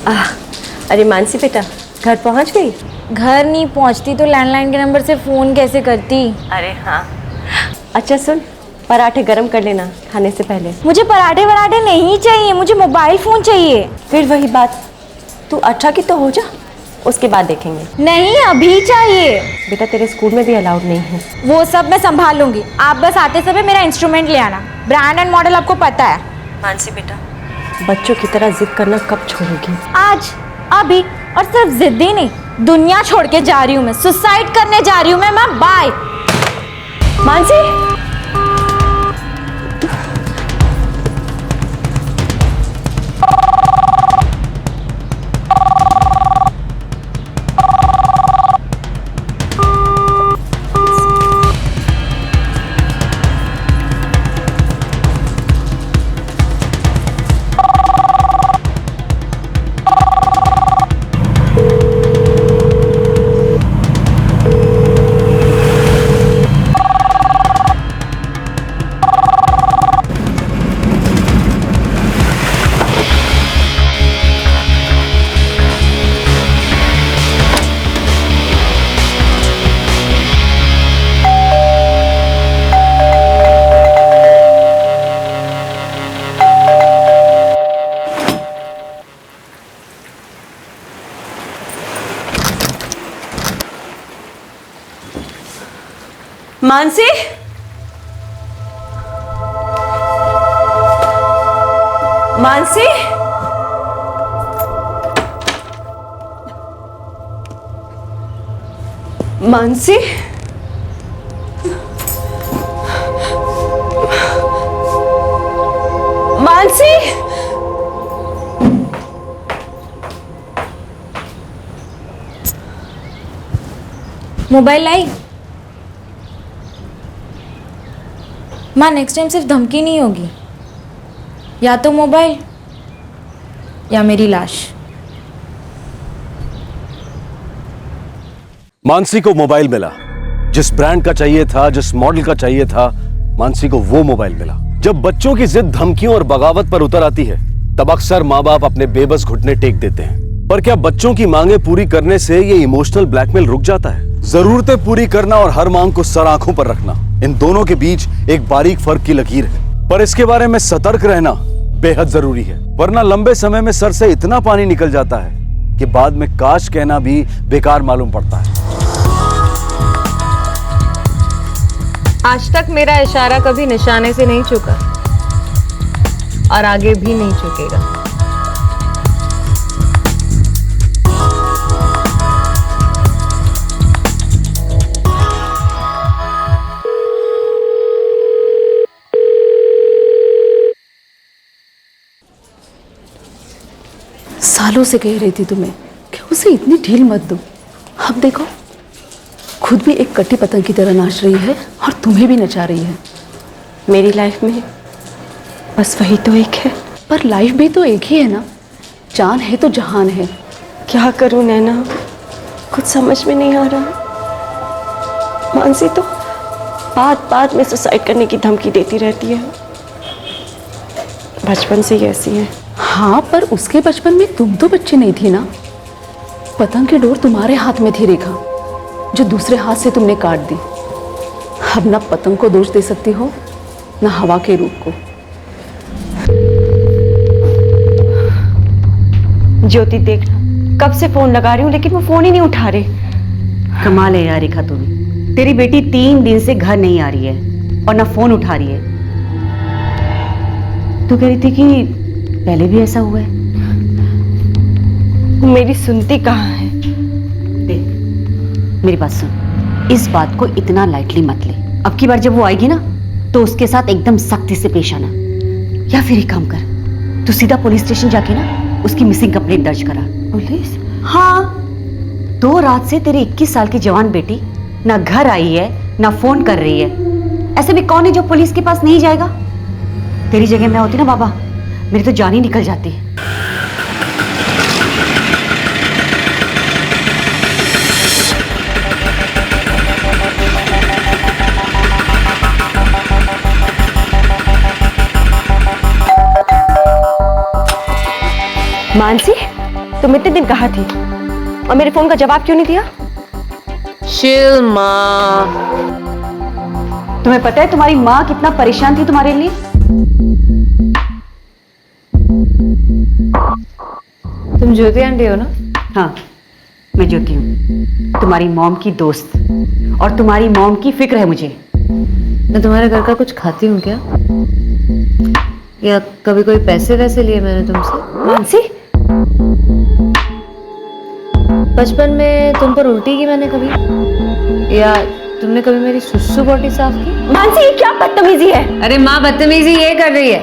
अरे मानसी बेटा, घर पहुंच गई? घर नहीं पहुंचती तो लैंडलाइन के नंबर से फ़ोन कैसे करती? अरे हाँ। अच्छा सुन, पराठे गरम कर लेना खाने से पहले। मुझे पराठे वराठे नहीं चाहिए, मुझे मोबाइल फ़ोन चाहिए। फिर वही बात, तू 18 की तो हो जा, उसके बाद देखेंगे। नहीं, अभी चाहिए। बेटा तेरे स्कूल में भी अलाउड नहीं है। वो सब मैं संभाल लूंगी, आप बस आते समय मेरा इंस्ट्रूमेंट ले आना। ब्रांड एंड मॉडल आपको पता है। मानसी बेटा, बच्चों की तरह जिद करना कब छोड़ोगी? आज, अभी, और सिर्फ जिद ही नहीं, दुनिया छोड़ के जा रही हूँ मैं, सुसाइड करने जा रही हूँ मैं। बाय। मानसी, मानसी, मानसी, मानसी, मानसी, मोबाइल लाई? माँ, नेक्स्ट टाइम सिर्फ धमकी नहीं होगी, या तो मोबाइल या मेरी लाश। मानसी को मोबाइल मिला, जिस ब्रांड का चाहिए था, जिस मॉडल का चाहिए था, मानसी को वो मोबाइल मिला। जब बच्चों की जिद धमकियों और बगावत पर उतर आती है, तब अक्सर माँ बाप अपने बेबस घुटने टेक देते हैं। पर क्या बच्चों की मांगे पूरी करने से ये इमोशनल ब्लैकमेल रुक जाता है? जरूरतें पूरी करना और हर मांग को सर आंखों पर रखना, इन दोनों के बीच एक बारीक फर्क की लकीर है। पर इसके बारे में सतर्क रहना बेहद जरूरी है, वरना लंबे समय में सर से इतना पानी निकल जाता है कि बाद में काश कहना भी बेकार मालूम पड़ता है। आज तक मेरा इशारा कभी निशाने से नहीं चुका और आगे भी नहीं चुकेगा। सालों से कह रही थी तुम्हें कि उसे इतनी ढील मत दो। अब देखो, खुद भी एक कटी पतंग की तरह नाच रही है और तुम्हें भी नचा रही है। मेरी लाइफ में बस वही तो एक है। पर लाइफ भी तो एक ही है ना, जान है तो जहान है। क्या करूं नैना, कुछ समझ में नहीं आ रहा। मानसी तो बात बात में सुसाइड करने की धमकी देती रहती है, बचपन से ही ऐसी है। हाँ, पर उसके बचपन में तुम तो बच्ची नहीं थी ना। पतंग की डोर तुम्हारे हाथ में थी रेखा, जो दूसरे हाथ से तुमने काट दी। अब ना पतंग को दोष दे सकती हो, ना हवा के रूप को। ज्योति देखना, कब से फोन लगा रही हूँ लेकिन वो फोन ही नहीं उठा रहे। कमाल है यार रेखा, तुम्हें तेरी बेटी 3 दिन से घर नहीं आ रही है और ना फोन उठा रही है। तू कह रही थी कि पहले भी ऐसा हुआ है। वो मेरी सुनती कहाँ है। देख मेरी बात सुन, इस बात को इतना लाइटली मत ले। अब की बार जब वो आएगी ना, तो उसके साथ एकदम सख्ती से पेश आना। या फिर एक काम कर, तू सीधा पुलिस स्टेशन जाके ना उसकी मिसिंग कंप्लेंट दर्ज करा। पुलिस? हाँ, 2 रात से तेरी 21 साल की जवान बेटी ना घर आई है ना फोन कर रही है। ऐसे में कौन है जो पुलिस के पास नहीं जाएगा? तेरी जगह मैं होती ना बाबा, मेरी तो जान ही निकल जाती है। मानसी, तुम इतने दिन कहाँ थी और मेरे फोन का जवाब क्यों नहीं दिया? चिल माँ। तुम्हें पता है तुम्हारी माँ कितना परेशान थी तुम्हारे लिए? तुम ज्योति आंटी हो ना? हाँ, मैं ज्योति हूँ, तुम्हारी मॉम की दोस्त, और तुम्हारी मॉम की फिक्र है मुझे। मैं तुम्हारे घर का कुछ खाती हूँ क्या? या कभी कोई पैसे वैसे लिए मैंने तुमसे? मानसी, बचपन में तुम पर उल्टी की मैंने कभी? या तुमने कभी मेरी सुसु बोटी साफ की? मानसी, ये क्या बदतमीजी है? अरे माँ, बदतमीजी ये कर रही है।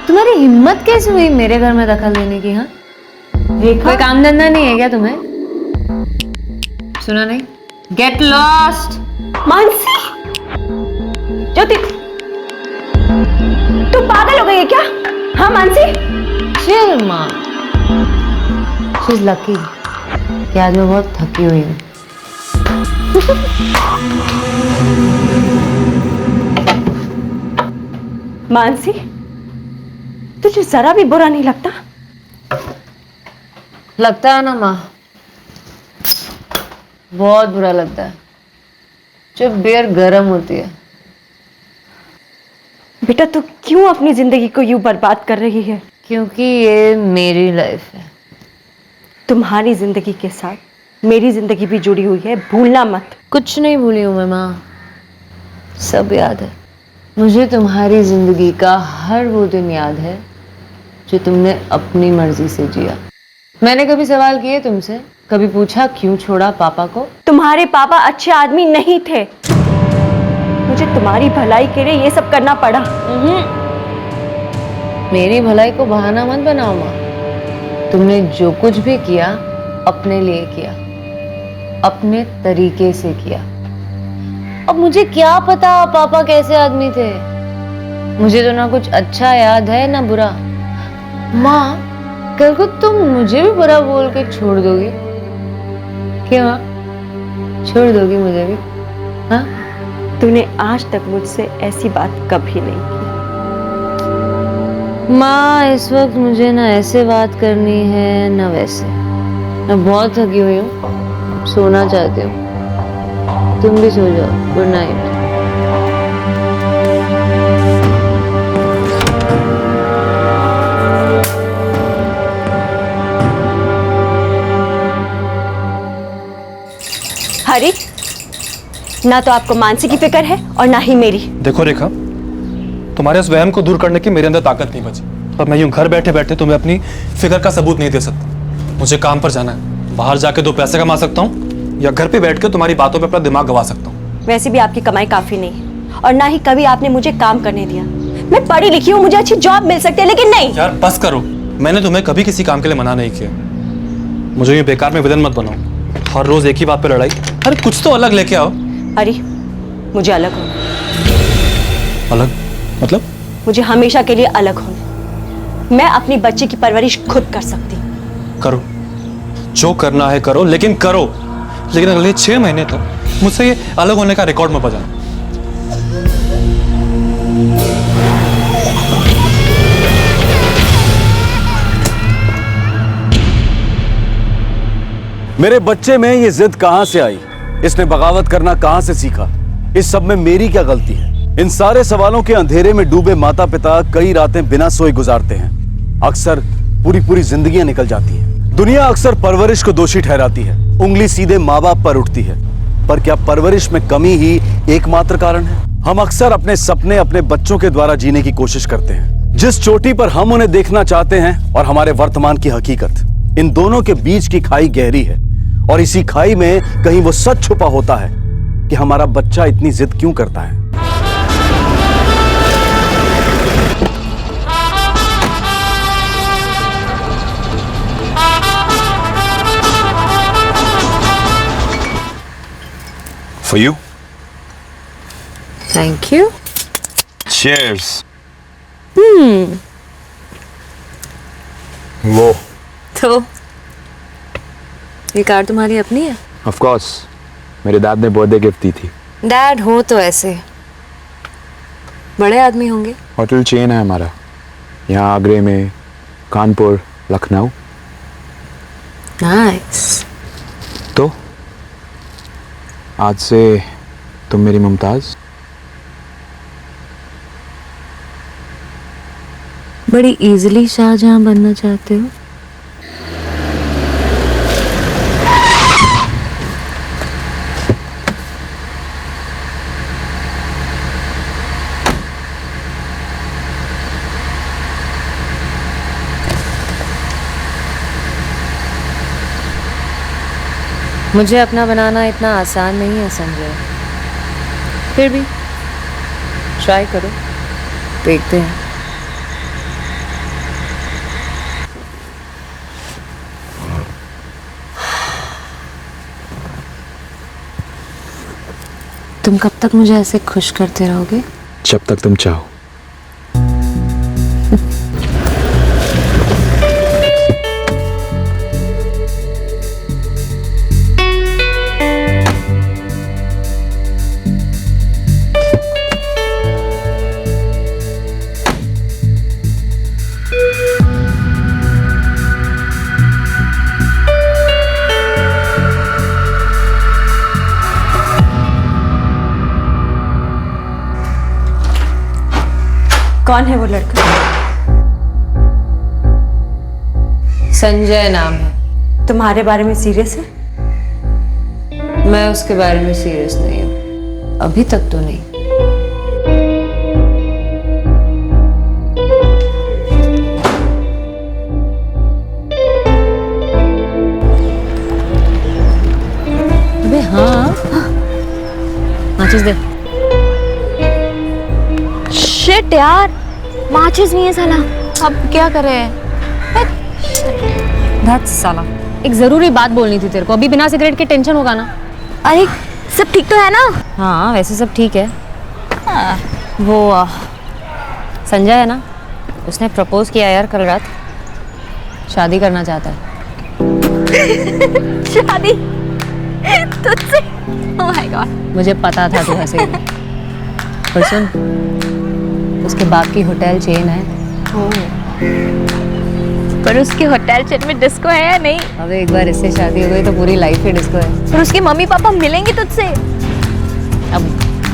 तुम्हारी हिम्मत कैसे हुई मेरे घर में दखल देने की? हाँ, कोई काम धंधा नहीं है क्या तुम्हें? सुना नहीं? Get lost. मानसी, ज्योति, तू पागल हो गई है क्या? हाँ मानसी, चिल माँ। शी इज लकी कि आज मैं बहुत थकी हुई हूँ। मानसी, तुझे जरा भी बुरा नहीं लगता? लगता है ना माँ, बहुत बुरा लगता है जब बियर गर्म होती है। बेटा, तू क्यों अपनी जिंदगी को यूं बर्बाद कर रही है? क्योंकि ये मेरी लाइफ है। तुम्हारी जिंदगी के साथ मेरी जिंदगी भी जुड़ी हुई है, भूलना मत। कुछ नहीं भूली हूँ मैं माँ, सब याद है मुझे। तुम्हारी जिंदगी का हर वो दिन याद है जो तुमने अपनी मर्जी से जिया। मैंने कभी सवाल किए तुमसे? कभी पूछा क्यों छोड़ा पापा को? तुम्हारे पापा अच्छे आदमी नहीं थे, मुझे तुम्हारी भलाई के लिए ये सब करना पड़ा। मेरी भलाई को बहाना मत बनाओ माँ। तुमने जो कुछ भी किया अपने लिए किया, अपने तरीके से किया। अब मुझे क्या पता पापा कैसे आदमी थे? मुझे तो ना कुछ अच्छा याद है ना बुरा। माँ, कल को तुम मुझे भी बुरा बोल के छोड़ दोगी क्या? माँ, छोड़ दोगी मुझे भी? हाँ, तूने आज तक मुझसे ऐसी बात कभी नहीं की। माँ, इस वक्त मुझे ना ऐसे बात करनी है ना वैसे। मैं बहुत थकी हुई हूँ, सोना चाहती हूँ। तुम भी सो जाओ। Good night. हरी, ना तो आपको मानसी की फिक्र है और ना ही मेरी। देखो रेखा, तुम्हारे उस वहम को दूर करने की मेरे अंदर ताकत नहीं बची। पर मैं यूं घर बैठे बैठे तुम्हें अपनी फिक्र का सबूत नहीं दे सकता। मुझे काम पर जाना है, बाहर जाके 2 पैसे कमा सकता हूँ या घर पे बैठ के तुम्हारी बातों पे अपना दिमाग गवा सकता हूँ। वैसे भी आपकी कमाई काफी नहीं है और ना ही कभी आपने मुझे काम करने दिया। मैं पढ़ी लिखी हूँ, मुझे अच्छी जॉब मिल सकती है, लेकिन नहीं। यार बस करो, मैंने तुम्हें कभी किसी काम के लिए मना नहीं किया। मुझे ये बेकार में विलन मत बनाओ, हर रोज एक ही बात पे लड़ाई। अरे कुछ तो अलग लेके आओ। अरे मुझे अलग होना। अलग मतलब? मुझे हमेशा के लिए अलग होना। मैं अपनी बच्ची की परवरिश खुद कर सकती हूँ। करो, जो करना है करो, लेकिन करो। लेकिन अगले 6 महीने तक मुझसे ये अलग होने का रिकॉर्ड मत बजाना। मेरे बच्चे में ये जिद कहां से आई? इसने बगावत करना कहां से सीखा? इस सब में मेरी क्या गलती है? इन सारे सवालों के अंधेरे में डूबे माता पिता कई रातें बिना सोए गुजारते हैं। अक्सर पूरी पूरी जिंदगियां निकल जाती हैं। दुनिया अक्सर परवरिश को दोषी ठहराती है, उंगली सीधे माँ बाप पर उठती है। पर क्या परवरिश में कमी ही एकमात्र कारण है? हम अक्सर अपने सपने अपने बच्चों के द्वारा जीने की कोशिश करते हैं, जिस चोटी पर हम उन्हें देखना चाहते हैं और हमारे वर्तमान की हकीकत, इन दोनों के बीच की खाई गहरी है। और इसी खाई में कहीं वो सच छुपा होता है कि हमारा बच्चा इतनी जिद क्यों करता है। For you. Thank you. Cheers. वो तो ये कार तुम्हारी अपनी है? ऑफ कोर्स, मेरे दाद ने बर्थडे गिफ्ट दी थी। डैड हो तो ऐसे बड़े आदमी होंगे। होटल चेन है हमारा, यहाँ आगरे में, कानपुर, लखनऊ। नाइस। तो आज से तुम मेरी मुमताज। बड़ी इजीली शाहजहां बनना चाहते हो। मुझे अपना बनाना इतना आसान नहीं है संजय, फिर भी ट्राई करो, देखते हैं। तुम कब तक मुझे ऐसे खुश करते रहोगे? जब तक तुम चाहो। कौन है वो लड़का? संजय नाम है। तुम्हारे बारे में सीरियस है? मैं उसके बारे में सीरियस नहीं हूँ, अभी तक तो नहीं। अबे हाँ, माचिस दे। शिट यार, माचिस नहीं है साला। अब क्या करें? धत साला, एक जरूरी बात बोलनी थी तेरे को। अभी बिना सिगरेट के टेंशन होगा ना? अरे सब ठीक तो है ना? हाँ वैसे सब ठीक है। वो संजय है ना, उसने प्रपोज किया यार कल रात। शादी करना चाहता है। शादी तुझसे? ओह माय गॉड, मुझे पता था तू हंसेगी। पर सुन, उसके बाप की होटल चेन है। पर उसके होटल चेन में डिस्को है या नहीं? अब एक बार इससे शादी हो गई तो पूरी लाइफ ही डिस्को है। पर उसके मम्मी पापा मिलेंगे तुझसे? अब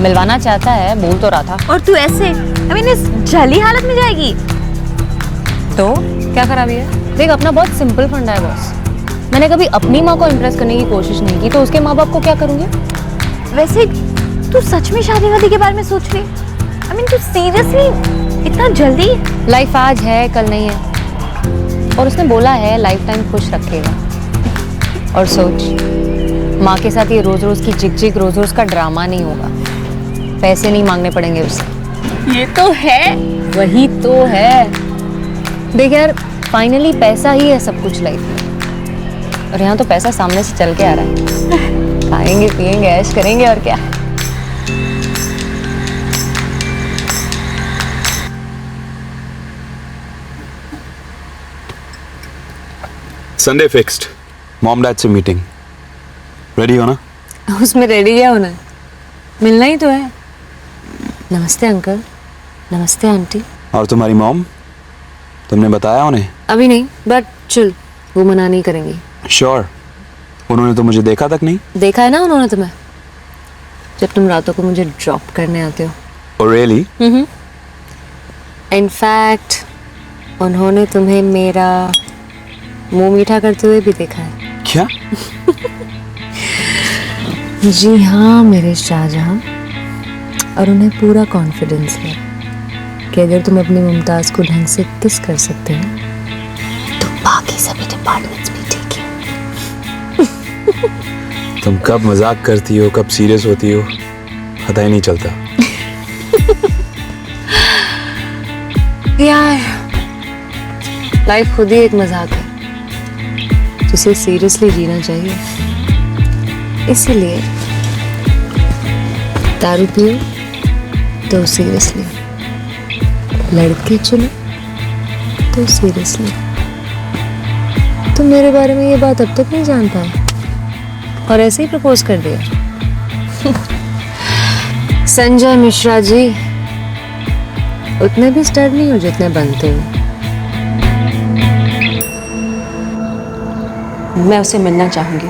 मिलवाना चाहता है, बोल तो रहा था। और तू ऐसे आई मीन इस जली हालत में जाएगी? तो क्या खराबी है? देख, अपना बहुत सिंपल फंडा है बॉस। मैंने कभी अपनी माँ को इम्प्रेस करने की कोशिश नहीं की, तो उसके माँ बाप को क्या करूँगी? वैसे तू सच में शादी वादी के बारे में सोच रही? आई मीन तू सीरियसली इतना जल्दी? लाइफ आज है, कल नहीं है। और उसने बोला है लाइफ टाइम खुश रखेगा। और सोच, माँ के साथ ये रोज रोज की चिक रोज रोज का ड्रामा नहीं होगा। पैसे नहीं मांगने पड़ेंगे उससे। ये तो है। वही तो है। देख यार, फाइनली पैसा ही है सब कुछ लाइफ में। और यहाँ तो पैसा सामने से चल के आ रहा है। खाएंगे पिएंगे ऐश करेंगे और क्या। संडे फिक्स्ड, मॉम डैड से मीटिंग। रेडी हो ना? उसमें रेडी क्या होना है? मिलना ही तो है। नमस्ते अंकल, नमस्ते आंटी। और तुम्हारी मॉम, तुमने बताया उन्हें? अभी नहीं, बट चल, वो मना नहीं करेंगी। श्योर? उन्होंने तो मुझे देखा तक नहीं। देखा है ना उन्होंने तुम्हें, जब तुम रातों को मुझे ड्रॉप करने आते हो। Oh, really? इनफैक्ट उन्होंने तुम्हें मेरा मुंह मीठा करते हुए भी देखा है। क्या? जी हाँ मेरे शाहजहां, और उन्हें पूरा कॉन्फिडेंस है कि अगर तुम अपनी मुमताज को ढंग से किस कर सकते हो तो बाकी सभी डिपार्टमेंट्स भी ठीक है। तुम कब मजाक करती हो, कब सीरियस होती हो, पता ही नहीं चलता। यार, लाइफ खुद ही एक मजाक है जिसे सीरियसली जीना चाहिए। इसीलिए दारू पियो तो सीरियसली, लड़के चुनो तो सीरियसली। तुम मेरे बारे में ये बात अब तक नहीं जान पाए और ऐसे ही प्रपोज कर दिया। संजय मिश्रा जी, उतने भी स्टड नहीं हो जितने बनते हो। मैं उसे मिलना चाहूंगी।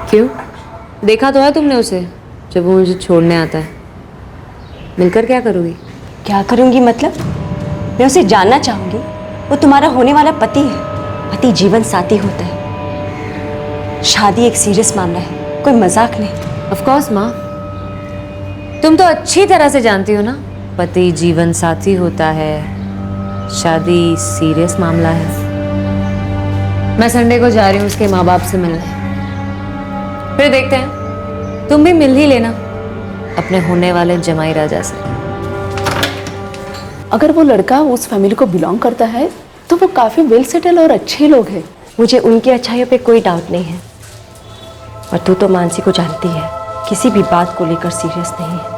क्यों? देखा तो है तुमने उसे जब वो मुझे छोड़ने आता है। मिलकर क्या करोगी? क्या करूंगी मतलब? मैं उसे जानना चाहूंगी। वो तुम्हारा होने वाला पति है। पति जीवन साथी होता है। शादी एक सीरियस मामला है, कोई मजाक नहीं। ऑफ कोर्स माँ, तुम तो अच्छी तरह से जानती हो ना, पति जीवन साथी होता है, शादी सीरियस मामला है। मैं संडे को जा रही हूँ उसके माँ बाप से मिलने, फिर देखते हैं, तुम भी मिल ही लेना अपने होने वाले जमाई राजा से। अगर वो लड़का उस फैमिली को बिलोंग करता है तो वो काफ़ी वेल सेटल और अच्छे लोग हैं। मुझे उनकी अच्छाइयों पे कोई डाउट नहीं है। और तू तो मानसी को जानती है, किसी भी बात को लेकर सीरियस नहीं है।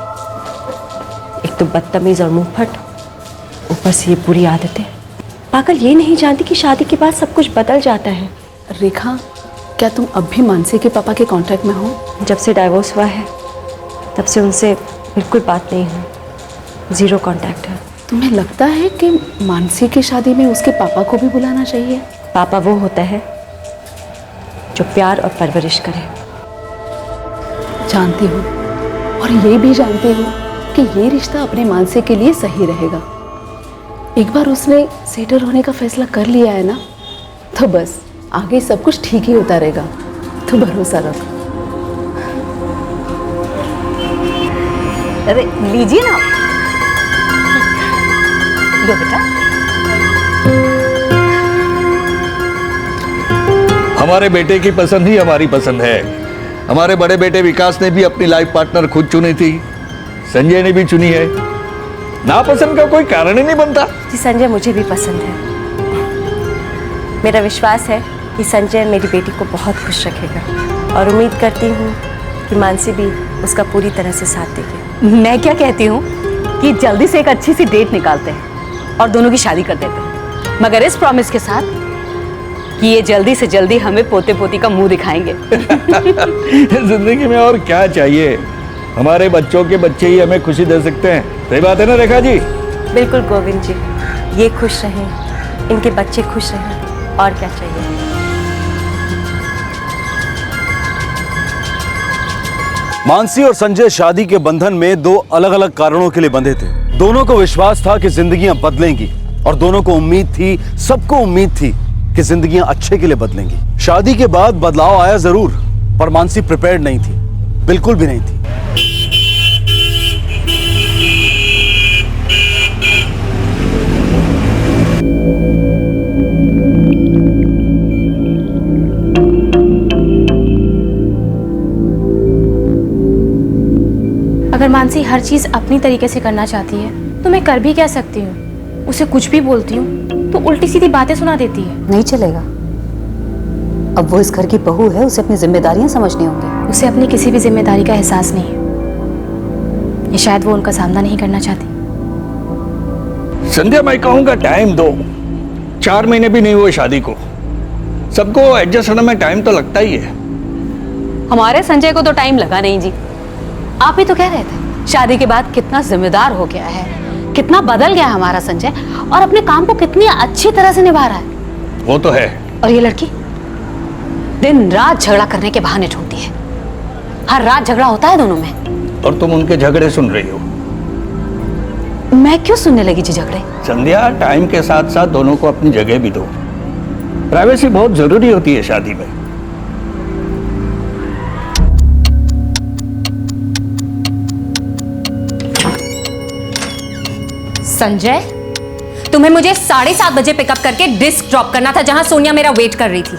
एक तो बदतमीज और मुंहफट, ऊपर से ये बुरी आदतें। पागल ये नहीं जानती कि शादी के बाद सब कुछ बदल जाता है। रेखा, क्या तुम अब भी मानसी के पापा के कांटेक्ट में हो? जब से डाइवोर्स हुआ है तब से उनसे बिल्कुल बात नहीं हुई, जीरो कांटेक्ट है। तुम्हें लगता है कि मानसी की शादी में उसके पापा को भी बुलाना चाहिए? पापा वो होता है जो प्यार और परवरिश करे। जानती हूँ, और ये भी जानती हूँ कि ये रिश्ता अपने मानसी के लिए सही रहेगा। एक बार उसने सेटल होने का फैसला कर लिया है ना, तो बस आगे सब कुछ ठीक ही होता रहेगा। तो भरोसा रख। अरे लीजिए ना, लो बेटा। हमारे बेटे की पसंद ही हमारी पसंद है। हमारे बड़े बेटे विकास ने भी अपनी लाइफ पार्टनर खुद चुनी थी, संजय ने भी चुनी है। नापसंद का कोई कारण ही नहीं बनता। जी संजय मुझे भी पसंद है। मेरा विश्वास है कि संजय मेरी बेटी को बहुत खुश रखेगा और उम्मीद करती हूँ कि मानसी भी उसका पूरी तरह से साथ देगी। मैं क्या कहती हूँ कि जल्दी से एक अच्छी सी डेट निकालते हैं और दोनों की शादी कर देते हैं, मगर इस प्रॉमिस के साथ कि ये जल्दी से जल्दी हमें पोते पोती का मुंह दिखाएंगे। जिंदगी में और क्या चाहिए? हमारे बच्चों के बच्चे ही हमें खुशी दे सकते हैं। सही बात है ना रेखा जी? बिल्कुल गोविंद जी, ये खुश रहें, इनके बच्चे खुश रहें, और क्या चाहिए। मानसी और संजय शादी के बंधन में दो अलग अलग कारणों के लिए बंधे थे। दोनों को विश्वास था कि जिंदगियां बदलेंगी और दोनों को उम्मीद थी, सबको उम्मीद थी कि जिंदगियां अच्छे के लिए बदलेंगी। शादी के बाद बदलाव आया जरूर, पर मानसी प्रिपेयर्ड नहीं थी, बिल्कुल भी नहीं थी। अगर मानसी हर चीज अपनी तरीके से करना चाहती है तो मैं कर भी क्या सकती हूँ। उसे कुछ भी बोलती हूँ तो उल्टी सीधी बातें सुना देती है। नहीं चलेगा, अब वो इस घर की बहू है, उसे अपनी जिम्मेदारियां समझनी होंगी। उसे अपनी किसी भी जिम्मेदारी का एहसास नहीं है, ये शायद वो उनका सामना नहीं करना चाहती। संजय, मैं कहूँगा टाइम दो। 4 महीने भी नहीं हुए शादी को, सबको एडजस्ट होने में टाइम तो लगता ही है। हमारे संजय को तो टाइम लगा नहीं जी। आप ही तो कह रहे थे शादी के बाद कितना जिम्मेदार हो गया है, कितना बदल गया हमारा संजय, और अपने काम को कितनी अच्छी तरह से निभा रहा है। वो तो है। और ये लड़की दिन रात झगड़ा करने के बहाने ढूंढती है। हर रात झगड़ा होता है दोनों में। और तुम उनके झगड़े सुन रही हो। मैं क्यों सुनने लगी जी झगड़े? संध्या, टाइम के साथ साथ दोनों को अपनी जगह भी दो। प्राइवेसी बहुत जरूरी होती है शादी में। संजय, तुम्हें मुझे 7:30 बजे पिकअप करके डिस्क ड्रॉप करना था जहां सोनिया मेरा वेट कर रही थी।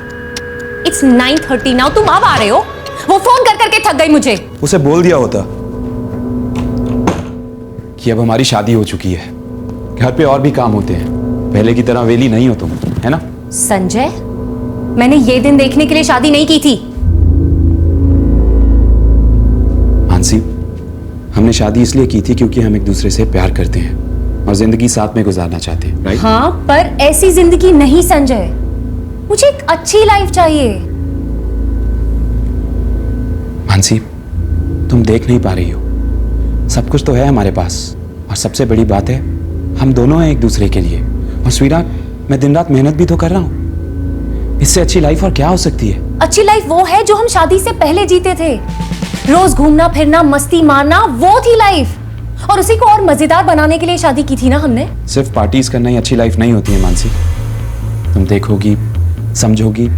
इट्स 9:30 नाउ, तुम अब आ रहे हो? वो फोन कर करके थक गई मुझे। उसे बोल दिया होता कि अब हमारी शादी हो चुकी है, घर पे और भी काम होते हैं, पहले की तरह वेली नहीं हो तुम, है ना? संजय, मैंने ये दिन देखने के लिए शादी नहीं की थी। मानसी, हमने शादी इसलिए की थी क्योंकि हम एक दूसरे से प्यार करते हैं और जिंदगी साथ में गुजारना चाहते हैं, राइट? हाँ, पर ऐसी जिंदगी नहीं संजय, मुझे एक अच्छी लाइफ चाहिए। मानसी, तुम देख नहीं पा रही हो, सब कुछ तो है हमारे पास, और सबसे बड़ी बात है हम दोनों हैं एक दूसरे के लिए। और स्वीटहार्ट, मैं दिन रात मेहनत भी तो कर रहा हूं। इससे अच्छी लाइफ और क्या हो सकती है? अच्छी लाइफ वो है जो हम शादी से पहले जीते थे। रोज घूमना फिरना, मस्ती मारना, वो थी लाइफ। और उसी को और मजेदार बनाने के लिए शादी की थी ना हमने। सिर्फ पार्टीज करना ही अच्छी लाइफ नहीं होती है मानसी। तुम देखोगी, समझोगी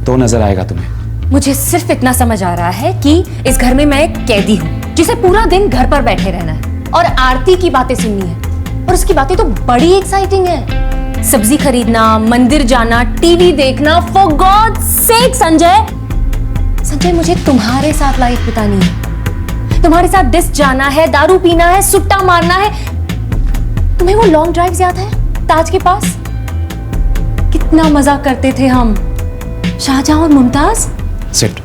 तो नजर आएगा तुम्हें। मुझे सिर्फ इतना समझ आ रहा है कि इस घर में मैं एक कैदी हूँ जिसे पूरा दिन घर पर बैठे रहना है और आरती की बातें सुननी है। और उसकी बातें तो बड़ी एक्साइटिंग है। सब्जी खरीदना, मंदिर जाना, टीवी देखना। फॉर गॉड सेक संजय, मुझे तुम्हारे साथ लाइफ बितानी है। तुम्हारे साथ डिस्क जाना है, दारू पीना है, सुट्टा मारना है। तुम्हें वो लॉन्ग ड्राइव याद है ताज के पास? कितना मजा करते थे हम, शाहजहां और मुमताज। सिट।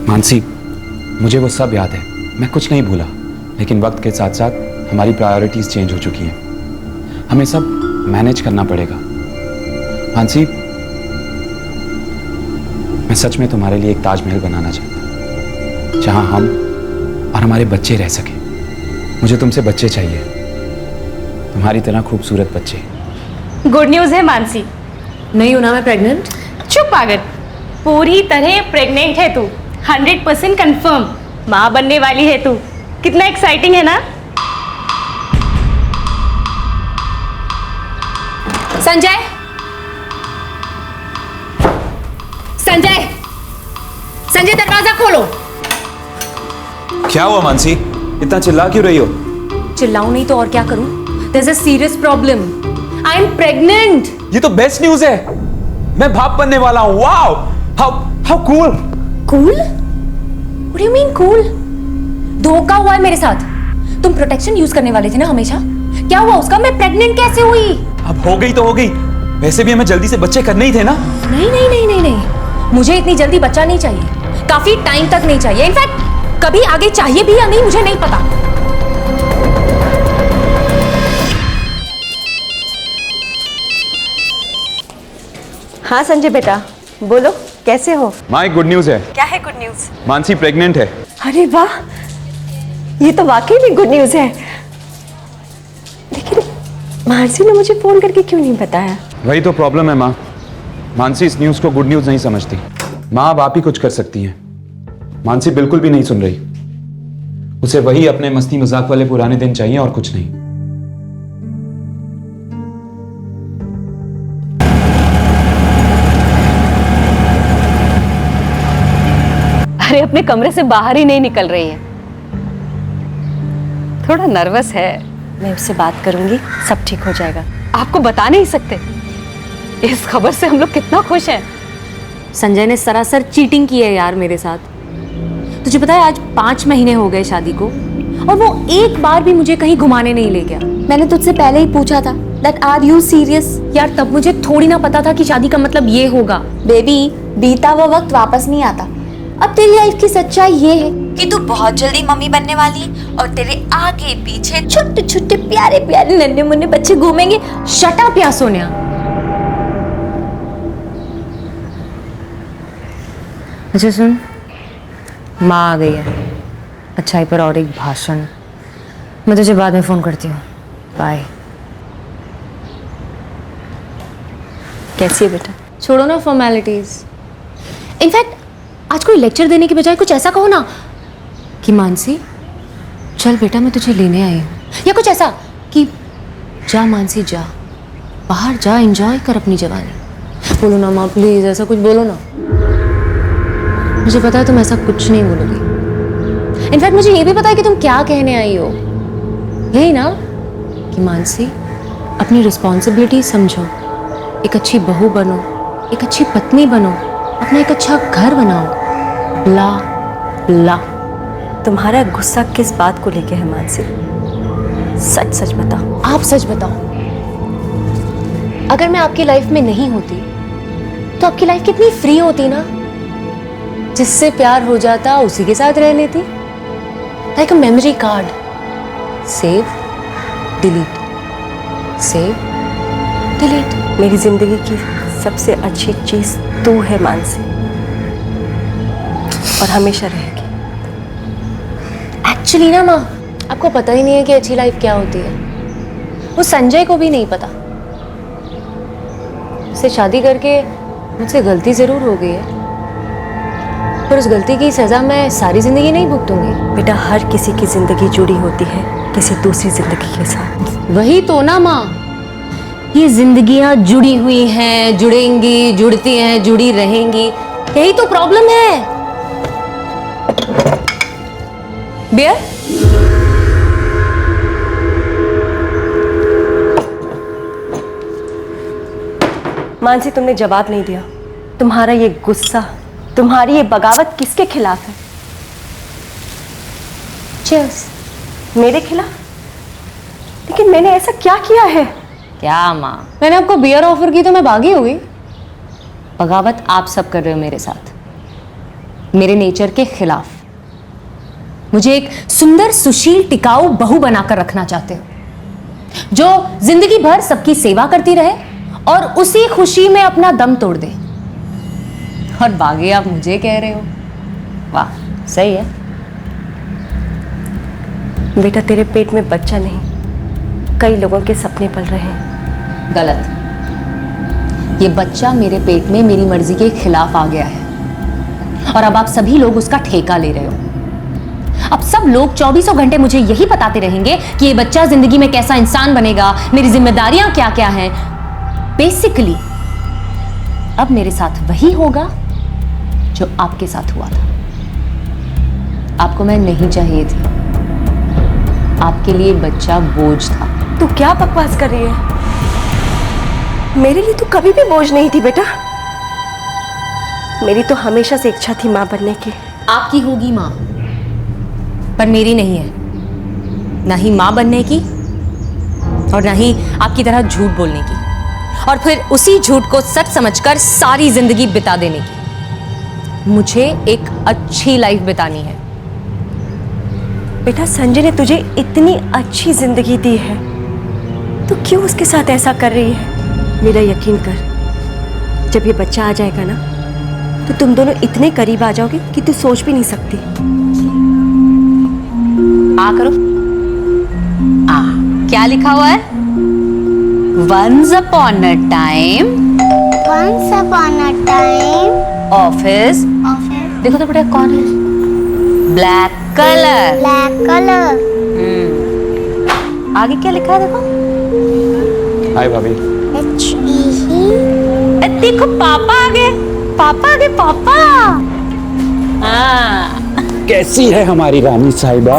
मानसी, मुझे वो सब याद है, मैं कुछ नहीं भूला। लेकिन वक्त के साथ साथ हमारी प्रायोरिटीज चेंज हो चुकी हैं। हमें सब मैनेज करना पड़ेगा। मानसी, मैं सच में तुम्हारे लिए एक ताजमहल बनाना चाहता हूं, जहां हम और हमारे बच्चे रह सकें। मुझे तुमसे बच्चे चाहिए, तुम्हारी तरह खूबसूरत बच्चे। गुड न्यूज है मानसी। नहीं हूं ना मैं प्रेग्नेंट? चुप पागल, पूरी तरह प्रेग्नेंट है तू। 100% कंफर्म माँ बनने वाली है तू। कितना एक्साइटिंग है ना। संजय, संजय, संजय दरवाजा खोलो। क्या हुआ मानसी, इतना चिल्ला क्यों रही हो? चिल्लाऊं नहीं तो और क्या करूं? There's a serious problem. I'm pregnant. ये तो बेस्ट न्यूज है, मैं बाप बनने वाला हूँ। Wow, how cool. Cool? What do you mean cool? धोखा हुआ है मेरे साथ। तुम प्रोटेक्शन यूज करने वाले थे ना हमेशा। क्या हुआ उसका? मैं प्रेग्नेंट कैसे हुई? अब हो गई तो हो गई, वैसे भी हमें जल्दी से बच्चे करने ही थे ना। नहीं नहीं नहीं नहीं नहीं, मुझे इतनी जल्दी बच्चा नहीं चाहिए। काफी टाइम तक नहीं चाहिए। इनफैक्ट कभी आगे चाहिए भी या नहीं मुझे नहीं पता। हाँ संजय बेटा, बोलो कैसे हो? माँ, एक गुड न्यूज है। क्या है गुड न्यूज? मानसी प्रेग्नेंट है। अरे वाह, ये तो वाकई में गुड न्यूज है। लेकिन मानसी ने मुझे फोन करके क्यों नहीं बताया? वही तो प्रॉब्लम है माँ, मानसी इस न्यूज को गुड न्यूज नहीं समझती। माँ, अब आप ही कुछ कर सकती हैं। मानसी बिल्कुल भी नहीं सुन रही, उसे वही अपने मस्ती मजाक वाले पुराने दिन चाहिए और कुछ नहीं। अरे अपने कमरे से बाहर ही नहीं निकल रही है, थोड़ा नर्वस है। मैं उससे बात करूंगी, सब ठीक हो जाएगा। आपको बता नहीं सकते, इस खबर से हम लोग कितना खुश हैं। संजय ने सरासर चीटिंग की है यार मेरे साथ। तुझे पता है आज 5 महीने हो गए शादी को और वो एक बार भी मुझे कहीं घुमाने नहीं ले गया। मैंने तुझसे पहले ही पूछा था दैट आर यू सीरियस? यार तब मुझे थोड़ी ना पता था कि शादी का मतलब ये होगा। बेबी, बीता हुआ वक्त वापस नहीं आता। अब तेरी लाइफ की सच्चाई ये है कि तू बहुत जल्दी मम्मी बनने वाली है और तेरे आगे पीछे छोटे छोटे प्यारे प्यारे नन्हे मुन्ने बच्चे घूमेंगे। शट अप या सोनिया। अच्छा सुन, माँ आ गई है, अच्छाई पर और एक भाषण। मैं तुझे बाद में फोन करती हूँ, बाय। कैसी है बेटा? छोड़ो ना फॉर्मेलिटीज। इनफैक्ट आज कोई लेक्चर देने के बजाय कुछ ऐसा कहो ना कि मानसी चल बेटा मैं तुझे लेने आई हूँ, या कुछ ऐसा कि जा मानसी जा, बाहर जा, एंजॉय कर अपनी जवानी। बोलो ना माँ प्लीज, ऐसा कुछ बोलो ना। मुझे पता है तुम ऐसा कुछ नहीं बोलोगी। इनफैक्ट मुझे ये भी पता है कि तुम क्या कहने आई हो। यही ना कि मानसी अपनी रिस्पॉन्सिबिलिटी समझो, एक अच्छी बहू बनो, एक अच्छी पत्नी बनो, अपना एक अच्छा घर बनाओ। ब्ला ब्ला। तुम्हारा गुस्सा किस बात को लेके है मानसी? सच सच बताओ। आप सच बताओ। अगर मैं आपकी लाइफ में नहीं होती तो आपकी लाइफ कितनी फ्री होती ना। जिससे प्यार हो जाता उसी के साथ रह लेती। Like a memory card, save delete, save delete. मेरी जिंदगी की सबसे अच्छी चीज तू है मानसी, और हमेशा रहेगी। एक्चुअली ना माँ, आपको पता ही नहीं है कि अच्छी लाइफ क्या होती है। वो संजय को भी नहीं पता। उससे शादी करके मुझसे गलती जरूर हो गई है, पर उस गलती की सजा मैं सारी जिंदगी नहीं भुगतूंगी। बेटा, हर किसी की जिंदगी जुड़ी होती है किसी दूसरी जिंदगी के साथ। वही तो ना माँ, ये जिंदगियां जुड़ी हुई हैं, जुड़ेंगी, जुड़ती हैं, जुड़ी रहेंगी, यही तो प्रॉब्लम है। बियर? मानसी, तुमने जवाब नहीं दिया। तुम्हारा ये गुस्सा, तुम्हारी ये बगावत किसके खिलाफ है? चीयर्स। मेरे खिलाफ? लेकिन मैंने ऐसा क्या किया है? क्या माँ, मैंने आपको बियर ऑफर की तो मैं भागी हो गई। बगावत आप सब कर रहे हो मेरे साथ, मेरे नेचर के खिलाफ। मुझे एक सुंदर सुशील टिकाऊ बहू बनाकर रखना चाहते हो, जो जिंदगी भर सबकी सेवा करती रहे और उसी खुशी में अपना दम तोड़ दे। और भागे आप मुझे कह रहे हो? वाह, सही है। बेटा, तेरे पेट में बच्चा नहीं, कई लोगों के सपने पल रहे हैं। गलत। ये बच्चा मेरे पेट में मेरी मर्जी के खिलाफ आ गया है और अब आप सभी लोग उसका ठेका ले रहे हो। अब सब लोग 24 घंटे मुझे यही बताते रहेंगे कि ये बच्चा जिंदगी में कैसा इंसान बनेगा, मेरी जिम्मेदारियां क्या क्या हैं। बेसिकली अब मेरे साथ वही होगा जो आपके साथ हुआ था। आपको मैं नहीं चाहिए थी, आपके लिए बच्चा बोझ था। तू क्या बकवास कर रही है? मेरे लिए तो कभी भी बोझ नहीं थी बेटा। मेरी तो हमेशा से इच्छा थी माँ बनने की। आपकी होगी माँ, पर मेरी नहीं है। ना ही माँ बनने की और ना ही आपकी तरह झूठ बोलने की, और फिर उसी झूठ को सच समझकर सारी जिंदगी बिता देने की। मुझे एक अच्छी लाइफ बितानी है। बेटा, संजय ने तुझे इतनी अच्छी जिंदगी दी है, तो क्यों उसके साथ ऐसा कर रही है? मेरा यकीन कर, जब ये बच्चा आ जाएगा ना, तो तुम दोनों इतने करीब आ जाओगे कि तू सोच भी नहीं सकती। आ करो। आ, क्या लिखा हुआ है? Once upon a time office. देखो तो बेटा कौन है? Black colour. आगे क्या लिखा है देखो? हाय भाभी। देखो पापा आ गए, पापा आ गए, पापा। हाँ, कैसी है हमारी रानी साहिबा?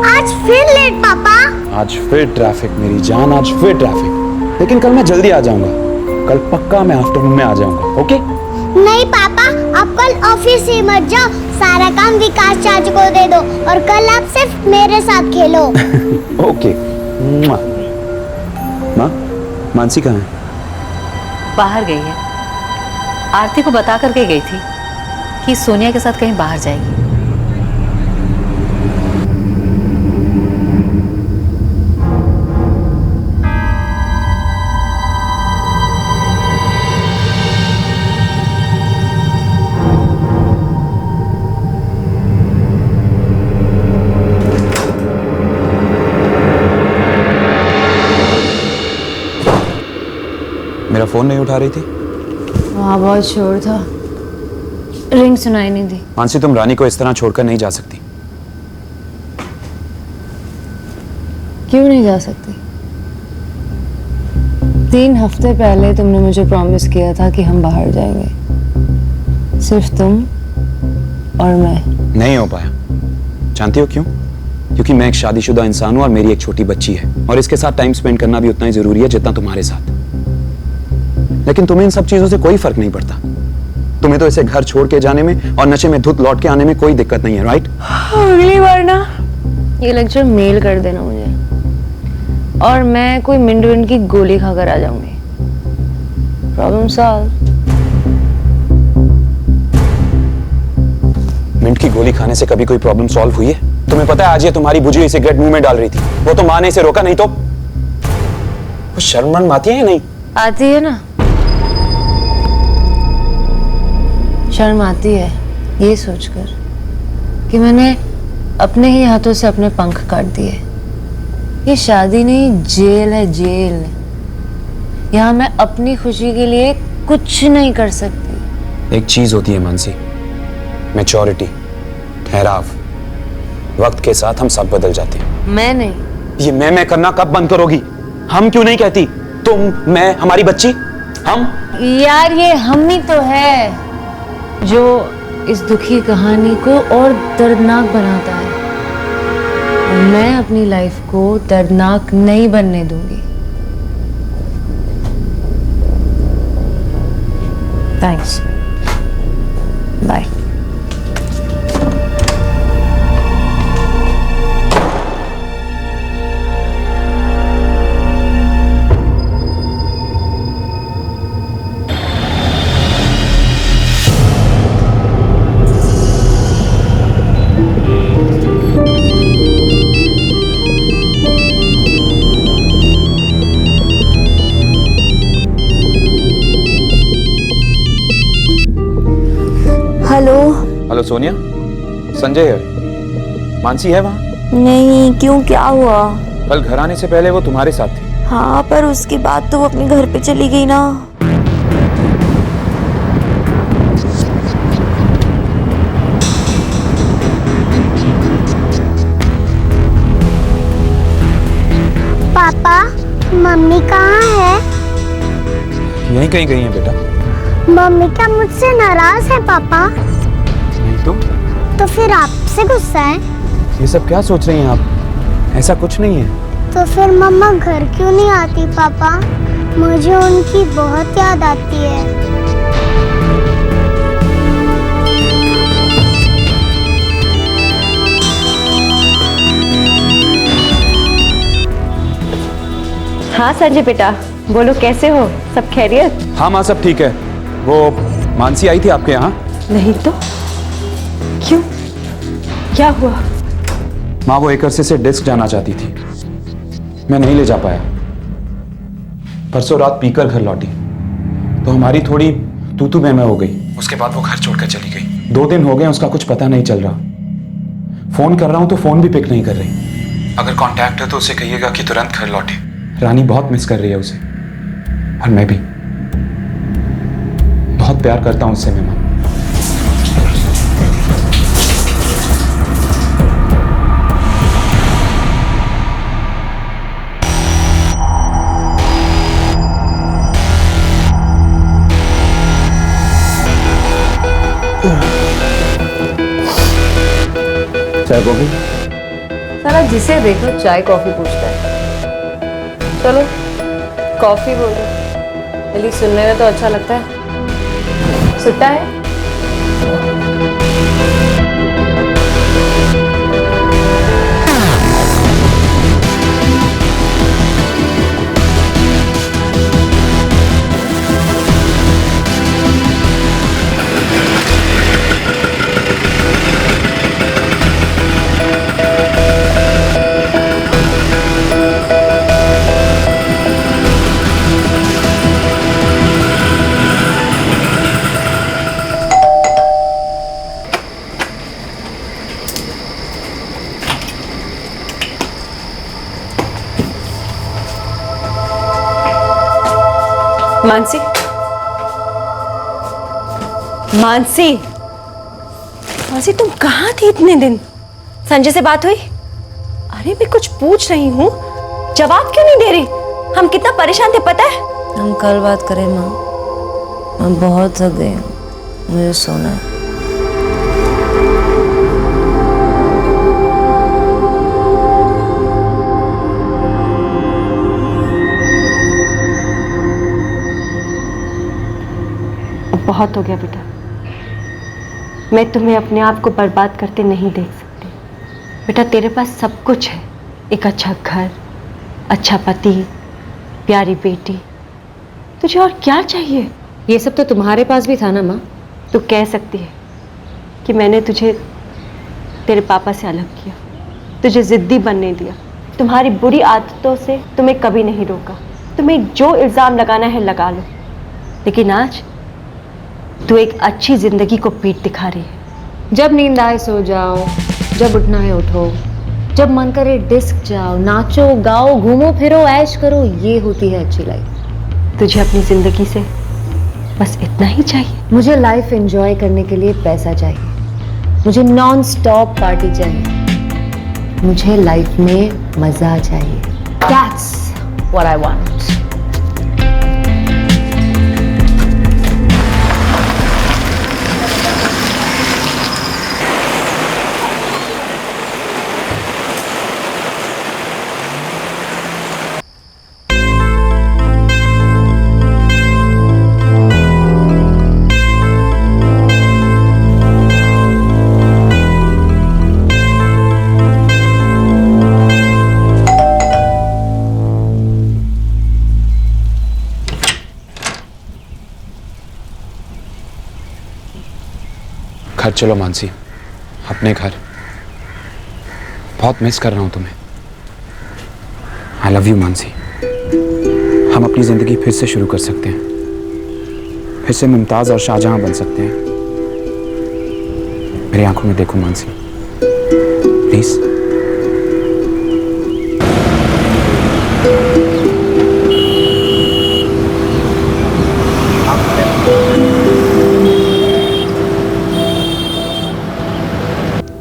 आज फिर लेट पापा। आज फिर ट्रैफिक मेरी जान, आज फिर ट्रैफिक। लेकिन कल मैं जल्दी आ जाऊंगा, कल पक्का मैं आफ्टरनून में आ जाऊंगा। ओके? नहीं पापा, आप कल ऑफिस से मत जाओ, सारा काम विकास चाचा को दे दो और कल आप सिर्फ मेरे साथ खेलो। ओके। माँ, मानसी कहाँ है? बाहर गई है। आरती को बता करके गई थी कि सोनिया के साथ कहीं बाहर जाएगी। मेरा फोन नहीं उठा रही थी? वहाँ बहुत शोर था, रिंग सुनाई नहीं दी। मानसी, तुम रानी को इस तरह छोड़कर नहीं जा सकती। क्यों नहीं जा सकती? 3 हफ्ते पहले तुमने मुझे प्रॉमिस किया था कि हम बाहर जाएंगे, सिर्फ तुम और मैं। नहीं हो पाया। जानती हो क्यों? क्योंकि मैं एक शादीशुदा इंसान हूं और मेरी एक छोटी बच्ची है, और इसके साथ टाइम स्पेंड करना भी उतना ही जरूरी है जितना तुम्हारे साथ। लेकिन तुम्हें इन सब चीजों से कोई फर्क नहीं पड़ता। तुम्हें तो इसे घर छोड़ के जाने में और नशे में धुत लौट के आने में कोई दिक्कत नहीं है, राइट? अगली बार ना ये लेक्चर मेल कर देना मुझे, और मैं कोई मिंट विंट की गोली खाकर आ जाऊंगी। Problem solve. मिंट की गोली खाने से कभी कोई प्रॉब्लम सॉल्व हुई है? तुम्हें पता है आज ये तुम्हारी बुझी हुई सिगरेट मुंह में डाल रही थी, वो तो माँ ने इसे रोका, नहीं तो। वो शर्म आती है या नहीं? आती है ना, शर्म आती है ये सोचकर कि मैंने अपने ही हाथों से अपने पंख काट दिए। ये शादी नहीं, जेल है, जेल। यहाँ मैं अपनी खुशी के लिए कुछ नहीं कर सकती। एक चीज होती है मानसी, मैच्योरिटी, ठहराव। वक्त के साथ हम सब बदल जाते हैं। मैं नहीं। ये मैं करना कब बंद करोगी? हम क्यों नहीं कहती? तुम, मैं, हमारी बच्ची, हम। यार ये हम ही तो है जो इस दुखी कहानी को और दर्दनाक बनाता है। और मैं अपनी लाइफ को दर्दनाक नहीं बनने दूंगी। Thanks, bye. Hello. Hello Sonia, Sanjay है। मानसी है वहाँ? नहीं, क्यों, क्या हुआ? कल घर आने से पहले वो तुम्हारे साथ थी। हाँ, पर उसके बाद तो वो अपने घर पे चली गई ना। पापा, मम्मी कहाँ है? यहीं कहीं गई है बेटा। मम्मी क्या मुझसे नाराज है पापा? नहीं तो फिर आपसे गुस्सा है? ये सब क्या सोच रही हैं आप? ऐसा कुछ नहीं है। तो फिर मम्मा घर क्यों नहीं आती पापा? मुझे उनकी बहुत याद आती है। हाँ संजय बेटा, बोलो कैसे हो? सब खैरियत? हाँ माँ, सब ठीक है। वो मानसी आई थी आपके यहाँ? नहीं तो क्यों, क्या हुआ? माँ वो एकरसे से डिस्क जाना चाहती थी, मैं नहीं ले जा पाया। परसों रात पीकर घर लौटी तो हमारी थोड़ी तू मैं हो गई। उसके बाद वो घर छोड़कर चली गई। 2 दिन हो गए, उसका कुछ पता नहीं चल रहा। फोन कर रहा हूं तो फोन भी पिक नहीं कर रही। अगर कांटेक्ट है तो उसे कहिएगा कि तुरंत घर लौटे। रानी बहुत मिस कर रही है उसे, और मैं भी बहुत प्यार करता हूं उससे। मैं मां, चाय कॉफी? साला जिसे देखो चाय कॉफी पूछता है। चलो कॉफी बोल दो, जल्दी। सुनने में तो अच्छा लगता है। सुट्टा है? मानसी, मानसी, मानसी तुम कहाँ थी इतने दिन? संजय से बात हुई? अरे मैं कुछ पूछ रही हूँ, जवाब क्यों नहीं दे रही? हम कितना परेशान थे पता है? हम कल बात करें माँ, मैं बहुत थक गई हूँ, मुझे सोना है। बहुत हो गया बेटा, मैं तुम्हें अपने आप को बर्बाद करते नहीं देख सकती। बेटा तेरे पास सब कुछ है, एक अच्छा घर, अच्छा पति, प्यारी बेटी, तुझे और क्या चाहिए? ये सब तो तुम्हारे पास भी था ना माँ। तू कह सकती है कि मैंने तुझे तेरे पापा से अलग किया, तुझे जिद्दी बनने दिया, तुम्हारी बुरी आदतों से तुम्हें कभी नहीं रोका, तुम्हें जो इल्ज़ाम लगाना है लगा लो, लेकिन आज तू एक अच्छी जिंदगी को पीठ दिखा रही है। जब नींद आए सो जाओ, जब उठना है उठो, जब मन करे डिस्क जाओ, नाचो गाओ, घूमो फिरो, ऐश करो, ये होती है अच्छी लाइफ। तुझे अपनी जिंदगी से बस इतना ही चाहिए? मुझे लाइफ एंजॉय करने के लिए पैसा चाहिए, मुझे नॉन स्टॉप पार्टी चाहिए, मुझे लाइफ में मजा चाहिए। That's what I want. घर चलो मानसी, अपने घर। बहुत मिस कर रहा हूं तुम्हें। I love you Mansi. हम अपनी जिंदगी फिर से शुरू कर सकते हैं, फिर से मुमताज और शाहजहां बन सकते हैं। मेरी आंखों में देखो मानसी, प्लीज।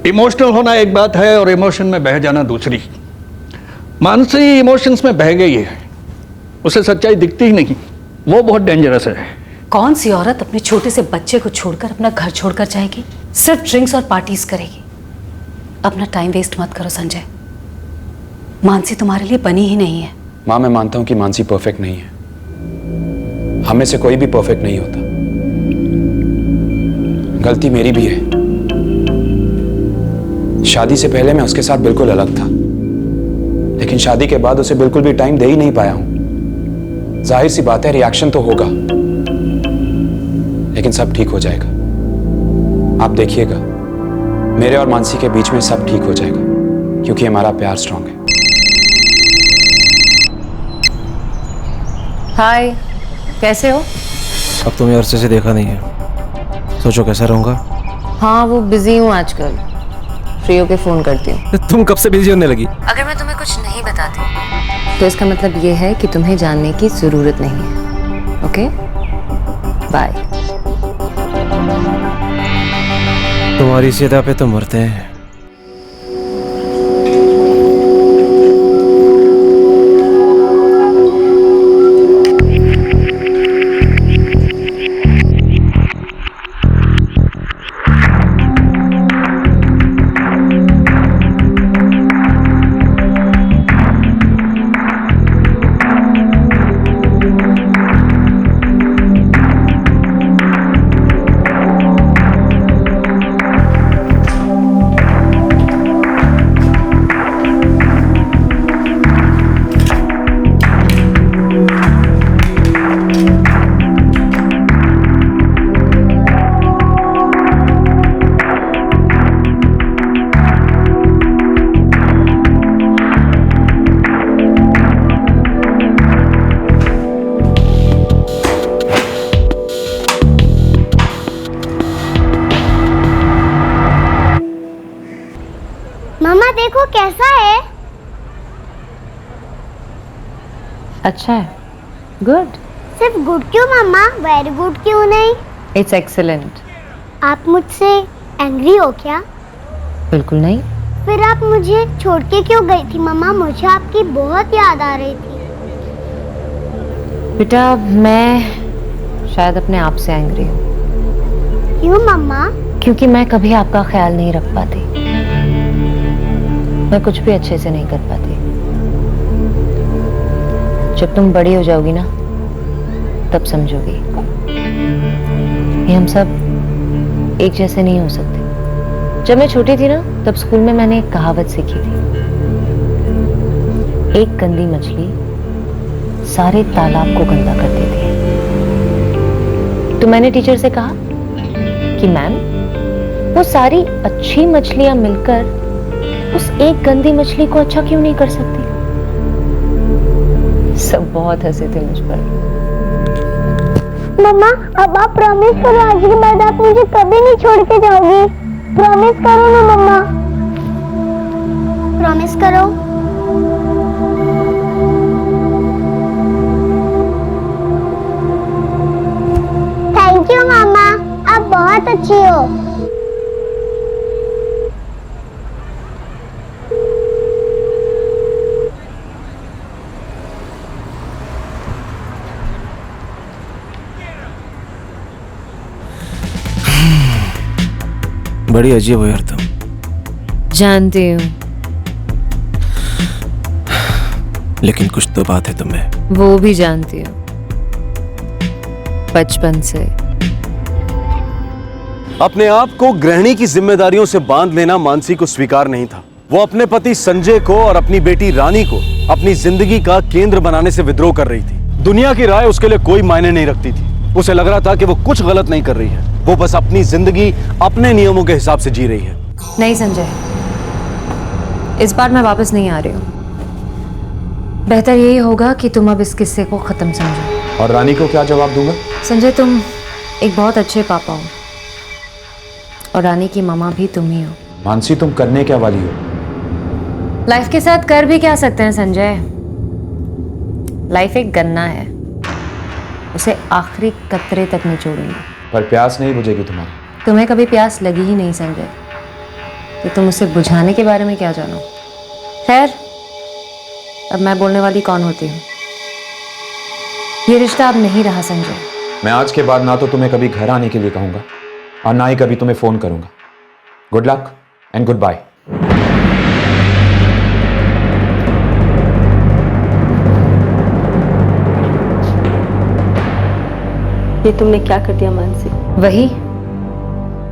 इमोशनल होना एक बात है और इमोशन में बह जाना दूसरी। मानसी इमोशंस में बह गई है, उसे सच्चाई दिखती ही नहीं, वो बहुत डेंजरस है। कौन सी औरत अपने छोटे से बच्चे को छोड़कर अपना घर छोड़कर जाएगी? सिर्फ ड्रिंक्स और पार्टीज करेगी। अपना टाइम वेस्ट मत करो संजय, मानसी तुम्हारे लिए बनी ही नहीं है। माँ, मैं मानता हूं कि मानसी परफेक्ट नहीं है, हमें से कोई भी परफेक्ट नहीं होता। गलती मेरी भी है। शादी से पहले मैं उसके साथ बिल्कुल अलग था, लेकिन शादी के बाद उसे बिल्कुल भी टाइम दे ही नहीं पाया हूं। जाहिर सी बात है, रिएक्शन तो होगा, लेकिन सब ठीक हो जाएगा। आप देखिएगा, मेरे और मानसी के बीच में सब ठीक हो जाएगा, क्योंकि हमारा प्यार स्ट्रांग है। हाय, कैसे हो? अब तुम्हें अरसे से देखा नहीं है, सोचो कैसा रहूंगा। हाँ, वो बिजी हूँ आजकल, फ्री होके फोन करती हूँ। तुम कब से बिजी होने लगी? अगर मैं तुम्हें कुछ नहीं बताती तो इसका मतलब ये है कि तुम्हें जानने की जरूरत नहीं है। Okay, bye. तुम्हारी सीधा पे तो मरते हैं। मम्मा देखो कैसा है। अच्छा है, गुड। सिर्फ गुड क्यों मम्मा, वेरी गुड क्यों नहीं? It's excellent. आप मुझसे एंग्री हो क्या? बिल्कुल नहीं। फिर आप मुझे छोड़ के क्यों गई थी मम्मा? मुझे आपकी बहुत याद आ रही थी। बेटा, मैं शायद अपने आप से एंग्री हूँ। क्यों मम्मा? क्योंकि मैं कभी आपका ख्याल नहीं रख पाती, मैं कुछ भी अच्छे से नहीं कर पाती। जब तुम बड़ी हो जाओगी ना, तब समझोगी ये हम सब एक जैसे नहीं हो सकते। जब मैं छोटी थी ना, तब स्कूल में मैंने एक कहावत सीखी थी, एक गंदी मछली सारे तालाब को गंदा कर देती है। तो मैंने टीचर से कहा कि मैम, वो सारी अच्छी मछलियां मिलकर उस एक गंदी मछली को अच्छा क्यों नहीं कर सकती? सब बहुत हंसे थे मुझ पर। मम्मा अब आप प्रॉमिस करो, आज के बाद आप मुझे कभी नहीं छोड़ के जाओगी। प्रॉमिस करो ना मम्मा, प्रॉमिस करो। बहुत अच्छी हो। बड़ी अजीब हो यार तुम। जानती हूँ, लेकिन कुछ तो बात है तुम्हें। वो भी जानती हूँ, बचपन से। अपने आप को गृहिणी की जिम्मेदारियों से बांध लेना मानसी को स्वीकार नहीं था। वो अपने पति संजय को और अपनी बेटी रानी को अपनी जिंदगी का केंद्र बनाने से विद्रोह कर रही थी। दुनिया की राय उसके लिए कोई मायने नहीं रखती थी। उसे लग रहा था कि वो कुछ गलत नहीं कर रही है, वो बस अपनी जिंदगी अपने नियमों के हिसाब से जी रही है। नहीं संजय, इस बार मैं वापस नहीं आ रही हूँ। बेहतर यही होगा कि तुम अब इस किस्से को खत्म समझो। और रानी को क्या जवाब दूंगा? संजय, तुम एक बहुत अच्छे पापा हो और रानी की मामा भी तुम ही हो। मानसी, तुम करने क्या वाली हो? लाइफ के साथ कर भी क्या सकते हैं संजय? लाइफ एक गन्ना है, उसे आखिरी कतरे तक निचोड़ेंगे। पर प्यास नहीं बुझेगी तुम्हारी। तुम्हें कभी प्यास लगी ही नहीं संजय, तो तुम उसे बुझाने के बारे में क्या जानो? खैर, अब मैं बोलने वाली कौन होती हूँ? ये रिश्ता अब नहीं रहा संजय। मैं आज के बाद ना तो तुम्हें कभी घर आने के लिए कहूंगा और ना ही कभी तुम्हें फोन करूंगा। Good luck and goodbye. ये तुमने क्या कर दिया मानसी? वही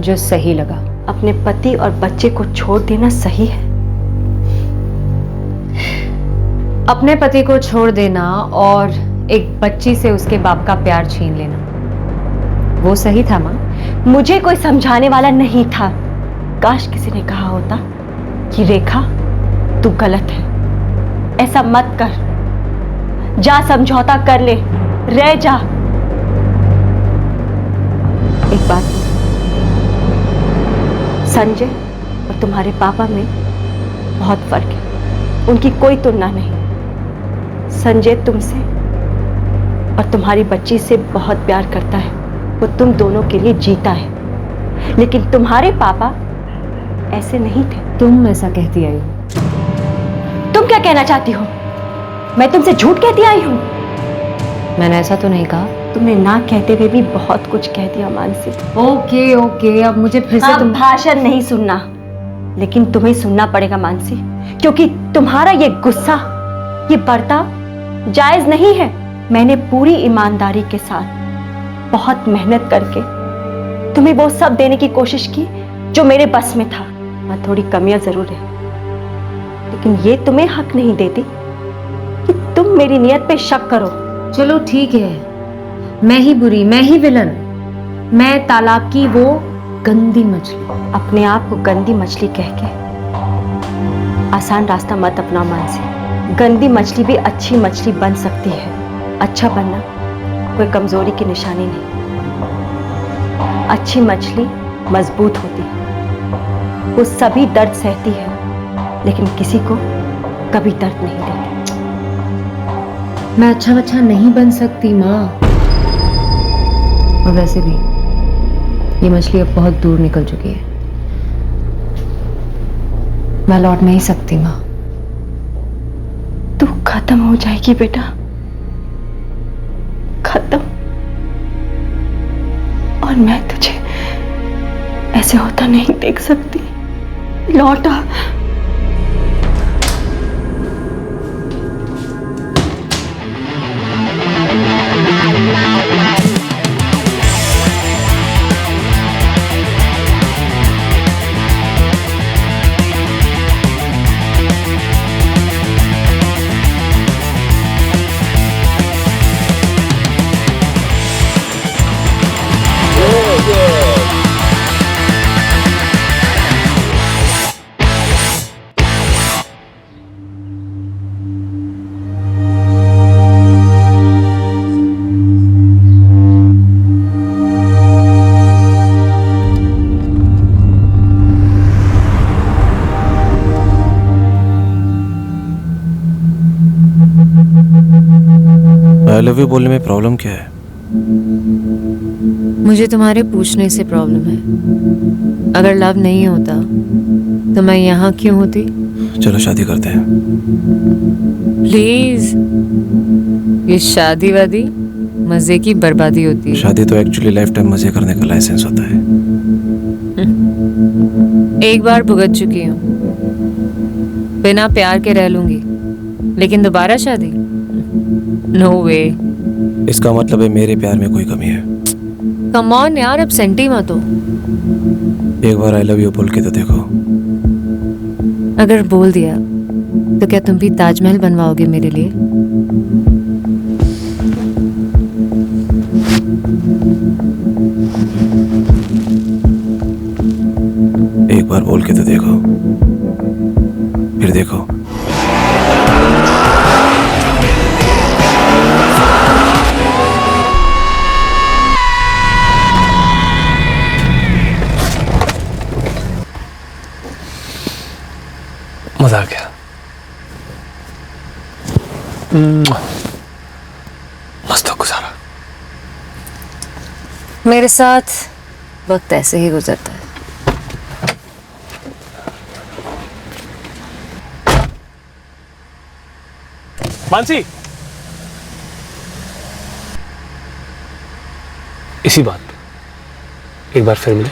जो सही लगा। अपने पति और बच्चे को छोड़ देना सही है? अपने पति को छोड़ देना और एक बच्ची से उसके बाप का प्यार छीन लेना, वो सही था माँ? मुझे कोई समझाने वाला नहीं था। काश किसी ने कहा होता कि रेखा तू गलत है, ऐसा मत कर, जा समझौता कर ले, रह जा। एक बात, संजय और तुम्हारे पापा में बहुत फर्क है, उनकी कोई तुलना नहीं। संजय तुमसे और तुम्हारी बच्ची से बहुत प्यार करता है, वो तुम दोनों के लिए जीता है, लेकिन तुम्हारे पापा ऐसे नहीं थे। तुम ऐसा कहती आई हो? तुम क्या कहना चाहती हो? मैं तुमसे झूठ कहती आई हूं? मैंने ऐसा तो नहीं कहा। तुमने ना कहते हुए भी बहुत कुछ कह दिया मानसी। ओके ओके, अब मुझे फिर से तुम भाषण नहीं सुनना, लेकिन तुम्हें सुनना पड़ेगा मानसी, क्योंकि तुम्हारा ये गुस्सा, ये बर्ताव जायज नहीं है। मैंने पूरी ईमानदारी के साथ बहुत मेहनत करके तुम्हें वो सब देने की कोशिश की जो मेरे बस में था। हाँ, थोड़ी कमियां जरूर है, लेकिन ये तुम्हें हक नहीं देती कि तुम मेरी नियत पे शक करो। चलो ठीक है, मैं ही बुरी, मैं ही विलन, मैं तालाब की वो गंदी मछली। अपने आप को गंदी मछली कह के आसान रास्ता मत अपना मानसी। गंदी मछली भी अच्छी मछली बन सकती है। अच्छा बनना कोई कमजोरी की निशानी नहीं। अच्छी मछली मजबूत होती है, वो सभी दर्द सहती है, लेकिन किसी को कभी दर्द नहीं देती। मैं अच्छा नहीं बन सकती माँ, और वैसे भी ये मछली अब बहुत दूर निकल चुकी है, मैं लौट नहीं सकती माँ। तू खत्म हो जाएगी बेटा, खत्म। और मैं तुझे ऐसे होता नहीं देख सकती। लौटा। आई लव यू बोलने में प्रॉब्लम क्या है? मुझे तुम्हारे पूछने से प्रॉब्लम है। अगर लव नहीं होता तो मैं यहाँ क्यों होती? चलो शादी करते हैं। प्लीज, ये शादी वादी मजे की बर्बादी होती है। शादी तो एक्चुअली लाइफ टाइम मजे करने का लाइसेंस होता है। एक बार भुगत चुकी हूँ, बिना प्यार के रह लूंगी, लेकिन दोबारा शादी? नो वे। इसका मतलब है मेरे प्यार में कोई कमी है। कम ऑन यार, अब सेंटी मत हो। एक बार आई लव यू बोल के तो देखो। अगर बोल दिया तो क्या तुम भी ताजमहल बनवाओगे मेरे लिए? एक बार बोल के तो देखो, फिर देखो। मजा आ गया। मस्त गुजारा। मेरे साथ वक्त ऐसे ही गुजरता है। मानसी, इसी बात पे एक बार फिर मिले।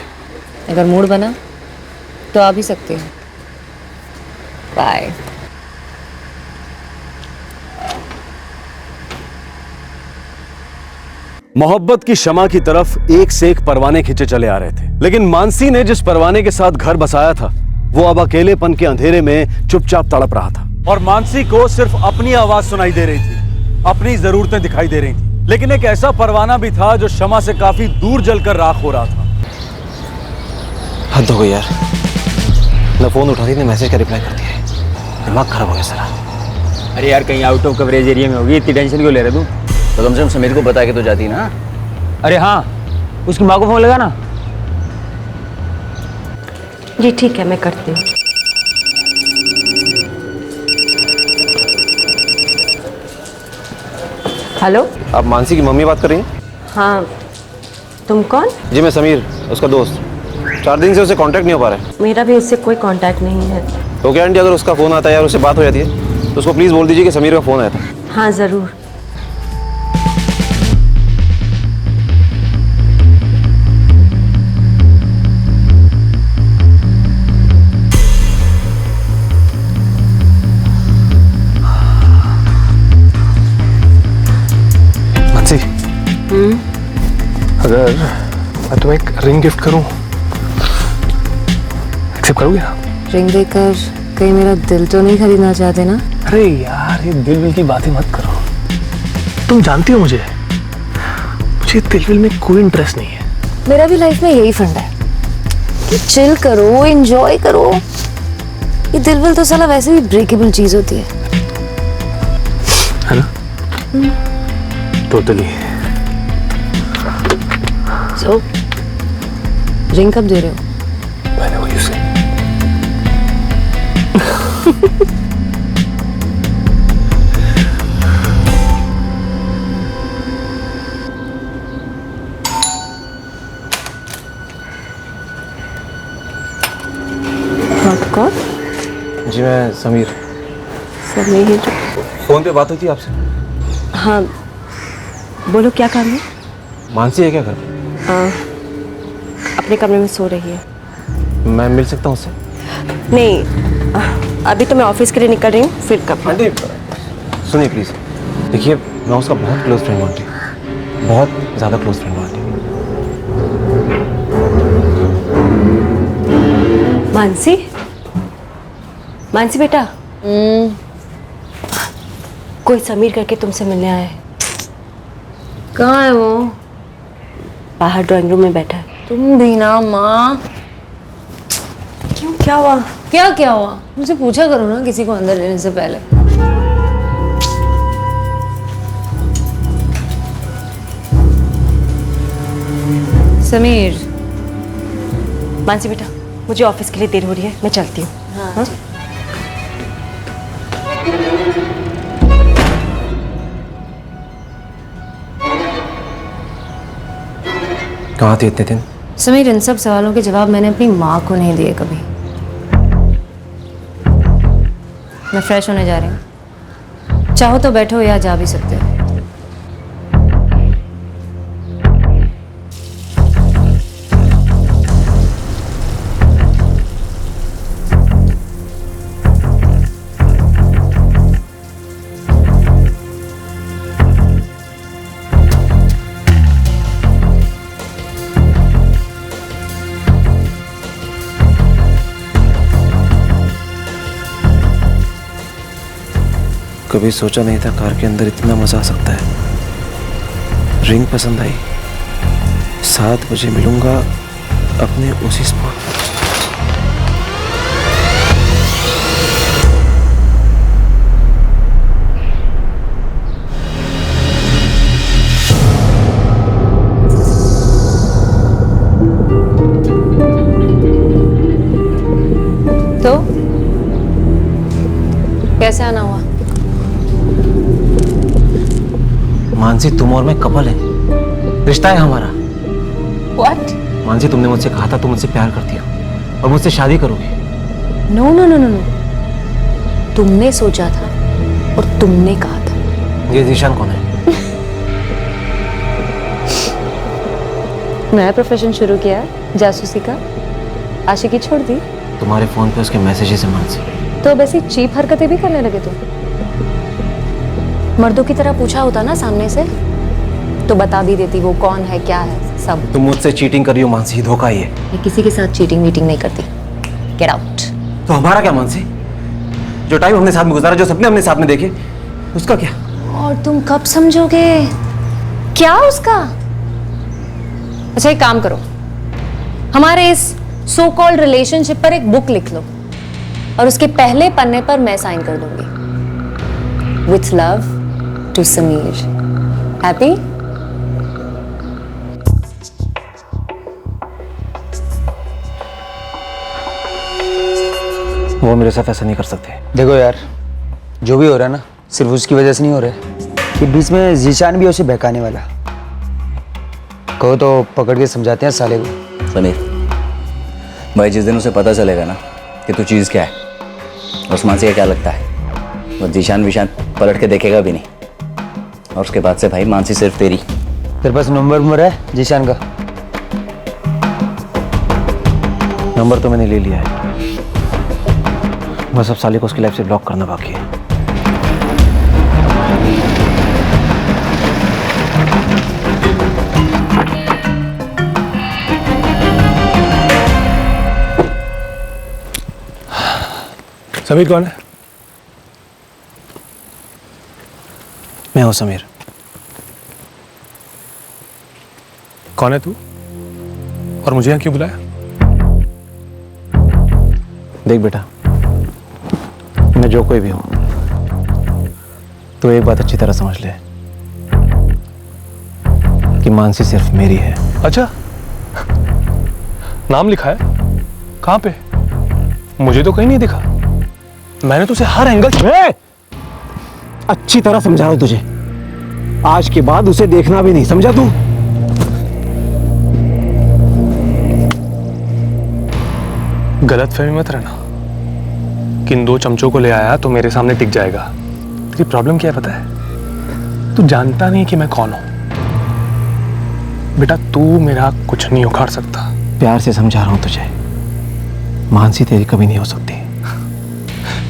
अगर मूड बना तो आ भी सकते हो। बाय। मोहब्बत की शमा की तरफ एक से एक परवाने खींचे चले आ रहे थे, लेकिन मानसी ने जिस परवाने के साथ घर बसाया था वो अब अकेलेपन के अंधेरे में चुपचाप तड़प रहा था। और मानसी को सिर्फ अपनी आवाज सुनाई दे रही थी, अपनी जरूरतें दिखाई दे रही थी, लेकिन एक ऐसा परवाना भी था जो शमा से काफी दूर जलकर राख हो रहा था। हद हो गई यार, न फोन उठा रही न मैसेज का रिप्लाई करती है। दिमाग खराब हो गया सारा। अरे यार, कहीं आउट ऑफ कवरेज एरिया में होगी, इतनी टेंशन क्यों ले रहे तू? तो कम से कम समीर को बता के तो जाती ना। अरे हाँ, उसकी माँ को फोन लगा ना। जी ठीक है, मैं करती हूँ। हेलो, आप मानसी की मम्मी बात कर रही हैं? हाँ, तुम कौन? जी मैं समीर, उसका दोस्त। 4 दिन से उसे कांटेक्ट नहीं हो पा रहा है। मेरा भी उससे कोई कांटेक्ट नहीं है। तो क्या आंटी, अगर उसका फोन आता है या उससे बात हो जाती है तो उसको प्लीज बोल दीजिए कि समीर का फोन आया था। हाँ जरूर। मानसी, अगर मैं तुम्हें एक रिंग गिफ्ट करूं, एक्सेप्ट करोगे ना? रिंग देकर कहीं मेरा दिल तो नहीं खरीदना चाहते ना? अरे यार, ये दिल विल की बातें मत करो। तुम जानती हो मुझे दिल विल में कोई इंटरेस्ट नहीं है। मेरा भी लाइफ में यही फंडा है कि चिल करो, एंजॉय करो। ये दिल विल तो साला वैसे भी ब्रेकेबल चीज होती है ना? टोटली। सो रिंग कब दे रहे हो? मैंने वो यूज कौन? जी मैं समीर। समीर? फोन पे बात हुई थी आपसे। हाँ बोलो, क्या काम है? मानसी है क्या घर? अपने कमरे में सो रही है। मैं मिल सकता हूँ उससे? नहीं, अभी तो मैं ऑफिस के लिए निकल रही हूँ, फिर कब? आंटी सुनिए प्लीज। देखिए मैं उसका बहुत क्लोज फ्रेंड हूँ आंटी, बहुत ज़्यादा क्लोज फ्रेंड हूँ आंटी। मानसी, मानसी बेटा, कोई समीर करके तुमसे मिलने आया है। कहाँ है वो? बाहर ड्राइंग रूम में बैठा है। तुम भी ना माँ। क्यों, क्या हुआ? क्या हुआ? मुझे पूछा करो ना किसी को अंदर लेने से पहले। समीर। मानसी बेटा, मुझे ऑफिस के लिए देर हो रही है, मैं चलती हूँ। हाँ? कहाँ थी इतने दिन? समीर, इन सब सवालों के जवाब मैंने अपनी माँ को नहीं दिए कभी। मैं फ्रेश होने जा रही हूँ, चाहो तो बैठो या जा भी सकते हो। कभी सोचा नहीं था कार के अंदर इतना मजा आ सकता है। रिंग पसंद आई। 7 बजे मिलूंगा अपने उसी स्पॉट पर। तो कैसे आना हुआ? मानसी, तुम और मैं कपल है, रिश्ता है हमारा। What? मानसी, तुमने मुझसे कहा था तुम मुझसे प्यार करती हो और मुझसे शादी करोगी। No no no no no, तुमने सोचा था और तुमने कहा था। ये जीशान कौन है? नया प्रोफेशन शुरू किया है, जासूसी का। आशिकी छोड़ दी तुम्हारे फोन पे उसके मैसेजेस हैं मानसी। तो अब ऐसी चीप हरकतें भी करने लगे तुम। मर्दों की तरह पूछा होता ना सामने से तो बता भी देती वो कौन है क्या है सब। तुम मुझसे चीटिंग कर रही हो मानसी, धोखा ही है। मैं किसी के साथ चीटिंग वीटिंग नहीं करती। Get out. तो हमारा क्या मानसी? जो टाइम हमने साथ में गुजारा, जो सपने हमने साथ में देखे, उसका क्या? और तुम कब समझोगे क्या उसका? अच्छा एक काम करो, हमारे इस सो कॉल्ड रिलेशनशिप पर एक बुक लिख लो और उसके पहले पन्ने पर मैं साइन कर दूंगी। With love to Sameer. Happy? वो मेरे साथ ऐसा नहीं कर सकते। देखो यार, जो भी हो रहा है ना सिर्फ उसकी वजह से नहीं हो रहा है। कि बीच में जीशान भी है उसे बहकाने वाला। कहो तो पकड़ के समझाते हैं साले को। समीर भाई, जिस दिन उसे पता चलेगा ना कि तू चीज़ क्या है, उस मानसी का क्या लगता है, वो जीशान विशान पलट के देखेगा भी नहीं। और उसके बाद से भाई मानसी सिर्फ तेरी। तेरे पास नंबर है जीशान का? नंबर तो मैंने ले लिया है, बस अब साले को उसकी लाइफ से ब्लॉक करना बाकी है। समीर कौन है? मैं हूं समीर। कौन है तू और मुझे यहाँ क्यों बुलाया? देख बेटा, मैं जो कोई भी हूं, तो एक बात अच्छी तरह समझ ले कि मानसी सिर्फ मेरी है। अच्छा, नाम लिखा है? कहां पे? मुझे तो कहीं नहीं दिखा। मैंने तो उसे हर एंगल। अच्छी तरह समझा रहा हूं तुझे, आज के बाद उसे देखना भी नहीं, समझा तू? गलतफहमी मत रहना कि इन 2 चमचों को ले आया तो मेरे सामने टिक जाएगा। तेरी प्रॉब्लम क्या है पता है? तू जानता नहीं कि मैं कौन हूं। बेटा तू मेरा कुछ नहीं उखाड़ सकता। प्यार से समझा रहा हूं तुझे, मानसी तेरी कभी नहीं हो सकती।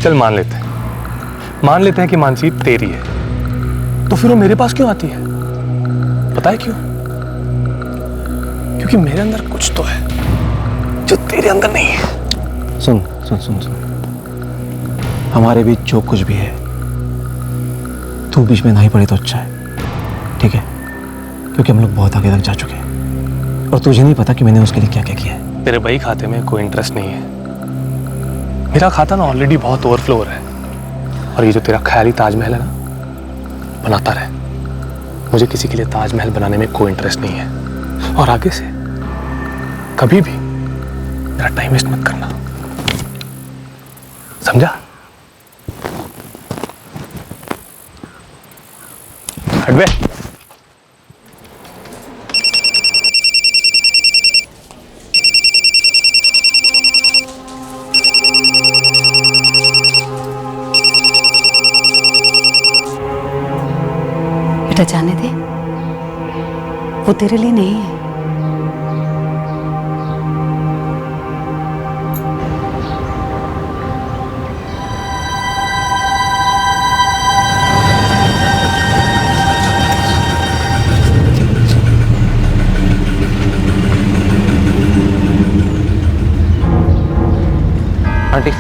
चल मान लेते हैं कि मानसी तेरी है, तो फिर वो मेरे पास क्यों आती है? पता है क्यों? क्योंकि मेरे अंदर कुछ तो है जो तेरे अंदर नहीं है। सुन सुन सुन सुन, हमारे बीच जो कुछ भी है, तू बीच में नहीं पड़े तो अच्छा है, ठीक है? क्योंकि हम लोग बहुत आगे तक जा चुके हैं और तुझे नहीं पता कि मैंने उसके लिए क्या क्या किया है। तेरे भाई खाते में कोई इंटरेस्ट नहीं है। मेरा खाता ना ऑलरेडी बहुत ओवरफ्लो हो रहा है और ये जो तेरा ख्याली ताजमहल है ना, बनाता रहे। मुझे किसी के लिए ताजमहल बनाने में कोई इंटरेस्ट नहीं है और आगे से कभी भी मेरा टाइम वेस्ट मत करना, समझा? हट बे। बेटा जाने दे, वो तेरे लिए नहीं है। आंटी,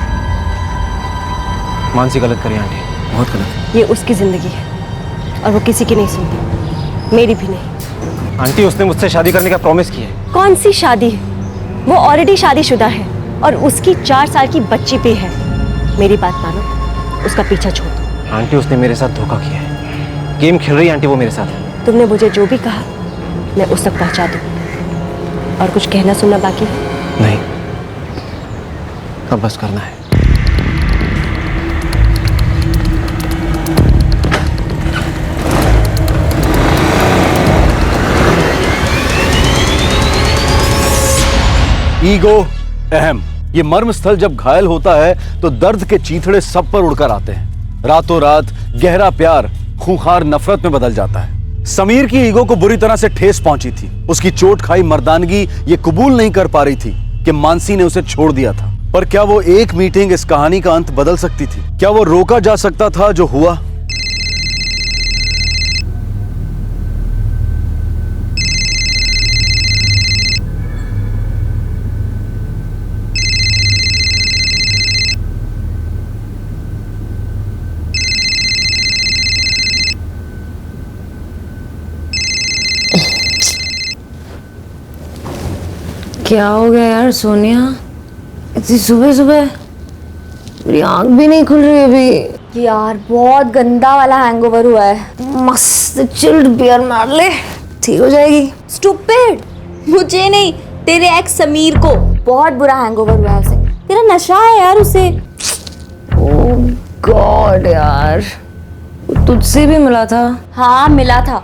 मानसी गलत करी आंटी, बहुत गलत। ये उसकी जिंदगी है और वो किसी की नहीं सुनती, मेरी भी नहीं। आंटी, उसने मुझसे शादी करने का प्रॉमिस किया है। कौन सी शादी है? वो ऑलरेडी शादीशुदा है और उसकी 4 साल की बच्ची भी है। मेरी बात मानो, उसका पीछा छोड़ दो। आंटी, उसने मेरे साथ धोखा किया है। गेम खेल रही है आंटी वो मेरे साथ। तुमने मुझे जो भी कहा मैं उस तक पहुंचा दूं। और कुछ कहना सुनना बाकी है? नहीं, अब बस करना है। ईगो अहम। ये मर्म स्थल जब घायल होता है तो दर्द के चीथड़े सब पर उड़कर आते हैं। रातों रात गहरा प्यार खूंखार नफरत में बदल जाता है। समीर की ईगो को बुरी तरह से ठेस पहुंची थी। उसकी चोट खाई मर्दानगी ये कबूल नहीं कर पा रही थी कि मानसी ने उसे छोड़ दिया था। पर क्या वो एक मीटिंग इस कहानी का अंत बदल सकती थी? क्या वो रोका जा सकता था जो हुआ? क्या हो गया यार सोनिया, इतनी सुबह सुबह? मेरी आंख भी नहीं खुल रही अभी। यार बहुत गंदा वाला हैंगओवर हुआ है। मस्त चिल्ड बियर मार ले, ठीक हो जाएगी। स्टूपिड, मुझे नहीं, तेरे एक्स समीर को बहुत बुरा हैंगओवर हुआ है उसे। तेरा नशा है यार उसे। ओह गॉड यार, वो तुझसे भी मिला था? हाँ मिला था,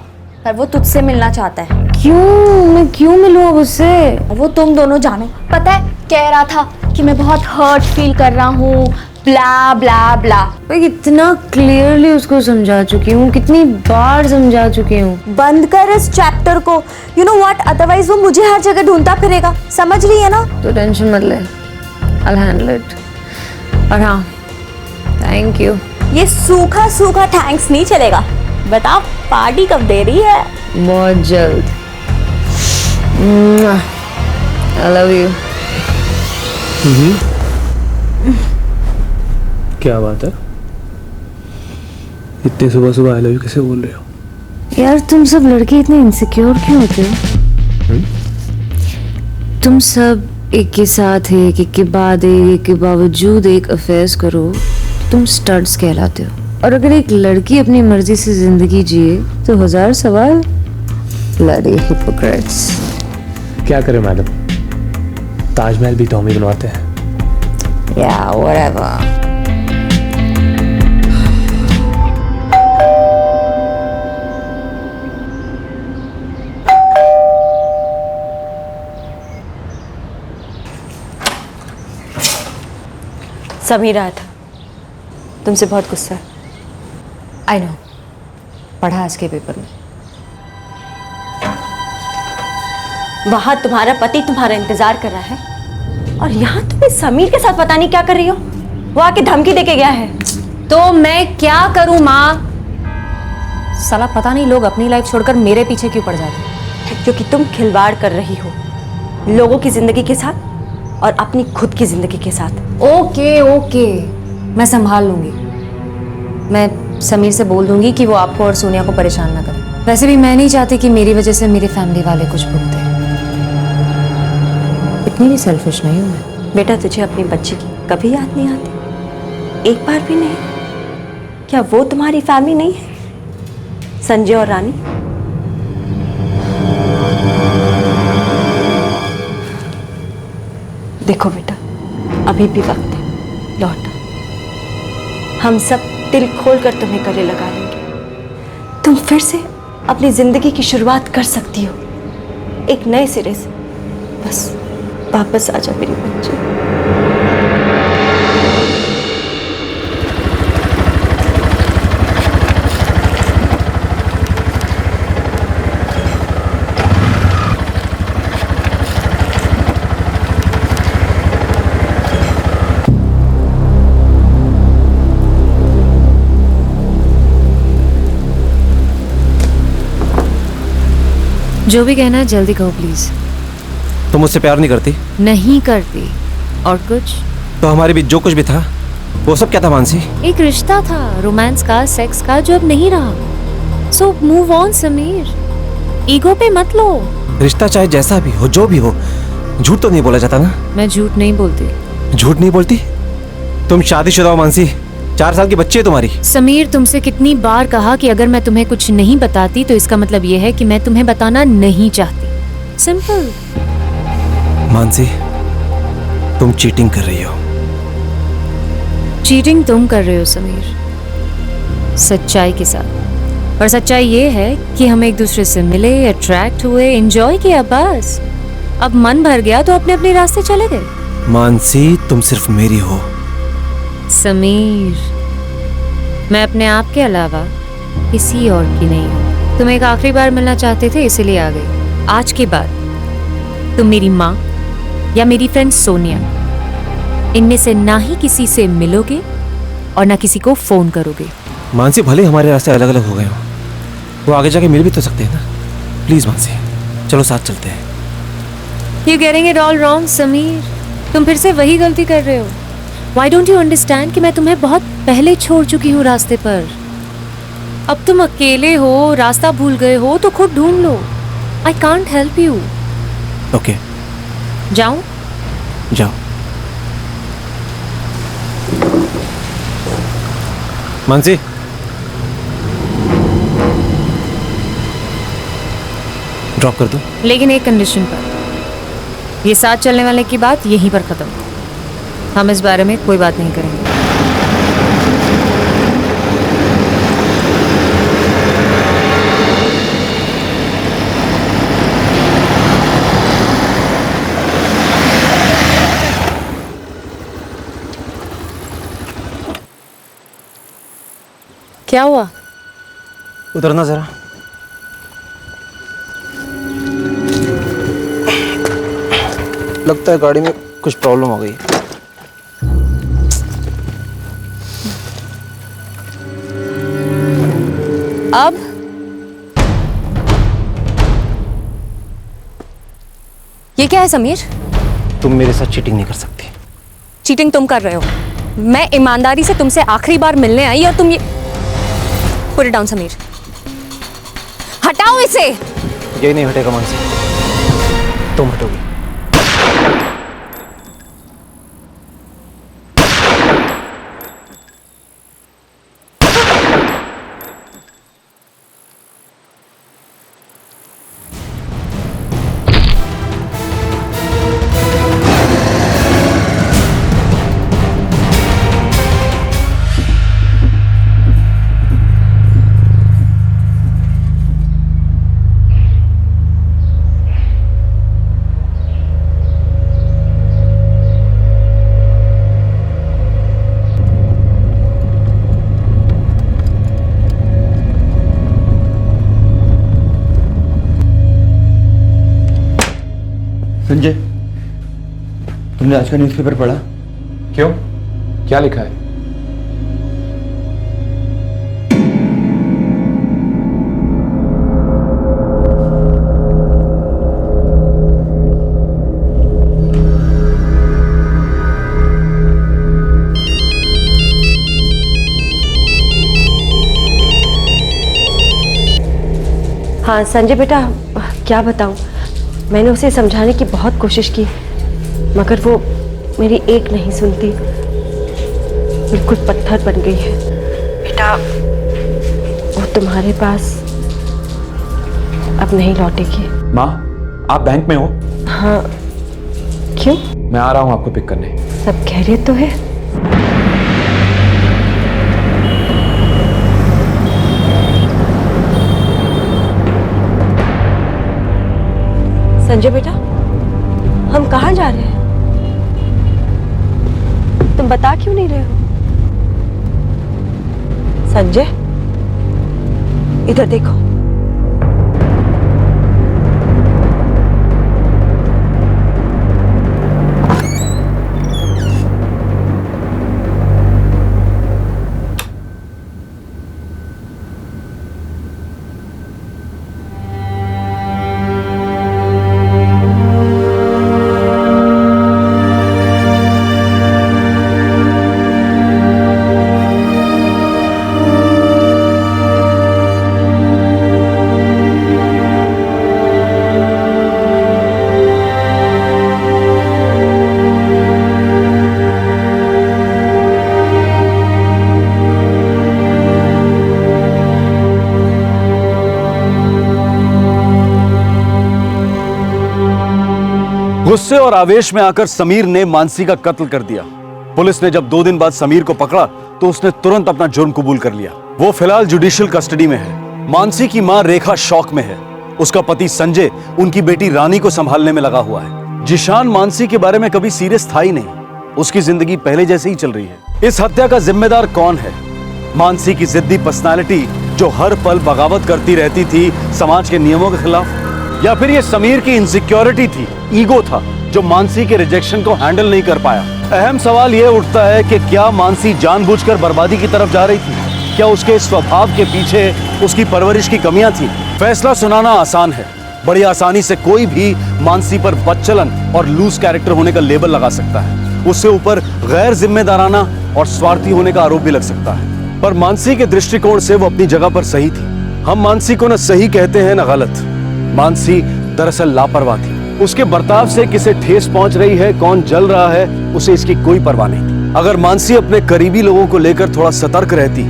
पर वो तुझसे मिलना चाहता है। क्यों? मैं क्यों मिलूं अब उससे? वो तुम दोनों जानो। पता है कह रहा था कि मैं बहुत हर्ट फील कर रहा हूँ, ब्ला ब्ला ब्ला। मैं कितना क्लियरली उसको समझा चुकी हूँ, कितनी बार समझा चुकी हूँ। बंद कर इस चैप्टर को। यू नो व्हाट, अदरवाइज वो मुझे हर जगह ढूंढता फिरेगा। समझ रही है ना? तो टेंशन मत ले, I'll handle it। और हाँ, थैंक यू। ये सूखा सूखा थैंक्स नहीं चलेगा। बता पार्टी कब दे रही है? बहुत जल्द। I love you। क्या बात है, इतने सुबह सुबह आई लव यू कैसे बोल रहे हो? यार तुम सब लड़के इतने इनसिक्योर क्यों होते हो? तुम सब एक के साथ एक के बाद एक के बावजूद एक अफेयर्स करो, तुम स्टड्स कहलाते हो। और अगर एक लड़की अपनी मर्जी से जिंदगी जिए तो 1000 सवाल। Bloody Hippocrates. क्या करें मैडम, ताजमहल भी तो हम ही बनवाते हैं। Yeah, whatever। समीर आया था, तुमसे बहुत गुस्सा है। आई नो, पढ़ा आज के पेपर में। वहां तुम्हारा पति तुम्हारा इंतजार कर रहा है और यहाँ तुम इस समीर के साथ पता नहीं क्या कर रही हो। वो आके धमकी देके गया है। तो मैं क्या करूं माँ? साला पता नहीं लोग अपनी लाइफ छोड़कर मेरे पीछे क्यों पड़ जाते हैं। क्योंकि तुम खिलवाड़ कर रही हो लोगों की जिंदगी के साथ और अपनी खुद की जिंदगी के साथ। ओके ओके, मैं संभाल लूंगी। मैं समीर से बोल दूंगी कि वो आपको और सोनिया को परेशान ना करे। वैसे भी मैं नहीं चाहती कि मेरी वजह से मेरी फैमिली वाले कुछ भुगते। इतनी भी सेल्फिश नहीं हूं मैं। बेटा तुझे अपनी बच्ची की कभी याद नहीं आती? एक बार भी नहीं? क्या वो तुम्हारी फैमिली नहीं है? संजय और रानी। देखो बेटा, अभी भी वक्त है, लौट। हम सब दिल खोलकर तुम्हें गले लगा लेंगे। तुम फिर से अपनी जिंदगी की शुरुआत कर सकती हो, एक नए सिरे से। बस वापस आ जा मेरी बच्ची। जो भी कहना है जल्दी कहो प्लीज। तुम मुझसे प्यार नहीं करती? नहीं करती। और कुछ? तो हमारे बीच जो कुछ भी था वो सब क्या था मानसी? एक रिश्ता था, रोमांस का, सेक्स का, जो अब नहीं रहा। So move on Sameer, ego पे मत लो। रिश्ता चाहे जैसा भी हो, जो भी हो, झूठ तो नहीं बोला जाता ना। मैं झूठ नहीं बोलती। झूठ नहीं बोलती? तुम शादीशुदा हो मानसी, 4 साल की बच्ची है तुम्हारी। समीर, तुमसे कितनी बार कहा कि अगर मैं तुम्हें कुछ नहीं बताती तो इसका मतलब यह है कि मैं तुम्हें बताना नहीं चाहती। सिंपल। मानसी, तुम चीटिंग कर रही हो। चीटिंग तुम कर रहे हो समीर, सच्चाई के साथ। और सच्चाई ये है कि हम एक दूसरे से मिले, अट्रैक्ट हुए, एंजॉय किया, बस। अब मन भर गया तो अपने अपने रास्ते चले गए। मानसी, तुम सिर्फ मेरी हो। समीर, मैं अपने आप के अलावा किसी और की नहीं हूँ। तुम एक आखिरी बार मिलना चाहते थे, इसीलिए आ गई। आज के बाद तुम मेरी माँ या मेरी फ्रेंड सोनिया, इनमें से ना ही किसी से मिलोगे और ना किसी को फोन करोगे। मानसी, भले हमारे रास्ते अलग अलग हो गए हो, वो आगे जाके मिल भी तो सकते हैं ना। प्लीज मानसी, चलो साथ चलते हैं। You're getting it all wrong, Sameer. तुम फिर से वही गलती कर रहे हो। Why don't you understand कि मैं तुम्हें बहुत पहले छोड़ चुकी हूँ रास्ते पर। अब तुम अकेले हो, रास्ता भूल गए हो तो खुद ढूंढ लो। I can't help you। Okay, जाऊं? जाओ। मानसी, ड्रॉप कर दो। लेकिन एक कंडीशन पर। ये साथ चलने वाले की बात यहीं पर खत्म। हम इस बारे में कोई बात नहीं करेंगे। क्या हुआ? उतरना जरा। लगता है गाड़ी में कुछ प्रॉब्लम हो गई। अब ये क्या है समीर? तुम मेरे साथ चीटिंग नहीं कर सकती। चीटिंग तुम कर रहे हो। मैं ईमानदारी से तुमसे आखिरी बार मिलने आई और तुम ये पुट इट डाउन समीर। हटाओ इसे। ये नहीं हटेगा मानसी, तुम हटोगी। संजय, तुमने आज का न्यूज़पेपर पढ़ा? क्यों? क्या लिखा है? हाँ संजय बेटा, क्या बताऊं, मैंने उसे समझाने की बहुत कोशिश की मगर वो मेरी एक नहीं सुनती, बिल्कुल पत्थर बन गई है। बेटा वो तुम्हारे पास अब नहीं लौटेगी। माँ, आप बैंक में हो? हाँ, क्यों? मैं आ रहा हूँ आपको पिक करने। सब खैरियत तो है? संजय बेटा, हम कहाँ जा रहे हैं? तुम बता क्यों नहीं रहे हो? संजय, इधर देखो। गुस्से और आवेश में आकर समीर ने मानसी का कत्ल कर दिया। पुलिस ने जब 2 दिन बाद समीर को पकड़ा तो उसने तुरंत अपना जुर्म कबूल कर लिया। वो फिलहाल जुडिशियल कस्टडी में है। मानसी की मां रेखा शौक में है। उसका पति संजय उनकी बेटी रानी को संभालने में लगा हुआ है। जिशान मानसी के बारे में कभी सीरियस था ही नहीं। उसकी जिंदगी पहले जैसे ही चल रही है। इस हत्या का जिम्मेदार कौन है? मानसी की जिद्दी पर्सनालिटी जो हर पल बगावत करती रहती थी समाज के नियमों के खिलाफ, या फिर ये समीर की इनसिक्योरिटी थी, ईगो था जो मानसी के रिजेक्शन को हैंडल नहीं कर पाया। अहम सवाल यह उठता है कि क्या मानसी जानबूझकर बर्बादी की तरफ जा रही थी? क्या उसके स्वभाव के पीछे उसकी परवरिश की कमियां थी? फैसला सुनाना आसान है। बड़ी आसानी से कोई भी मानसी पर बदचलन और लूज कैरेक्टर होने का लेबल लगा सकता है। उससे ऊपर गैर जिम्मेदाराना और स्वार्थी होने का आरोप भी लग सकता है। पर मानसी के दृष्टिकोण से वो अपनी जगह पर सही थी। हम मानसी को न सही कहते हैं न गलत। मानसी दरअसल लापरवाह थी। उसके बर्ताव से किसे ठेस पहुंच रही है, कौन जल रहा है, उसे इसकी कोई परवाह नहीं थी। अगर मानसी अपने करीबी लोगों को लेकर थोड़ा सतर्क रहती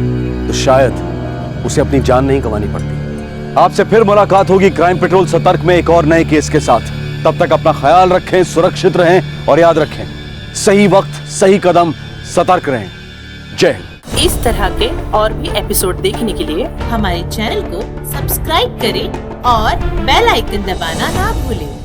तो शायद उसे अपनी जान नहीं गंवानी पड़ती। आपसे फिर मुलाकात होगी क्राइम पेट्रोल सतर्क में एक और नए केस के साथ। तब तक अपना ख्याल रखें, सुरक्षित रहें और याद रखें, सही वक्त सही कदम, सतर्क रहें। जय हिंद। इस तरह के और भी एपिसोड देखने के लिए हमारे चैनल को सब्सक्राइब करें और बेल आइकन दबाना ना भूलें।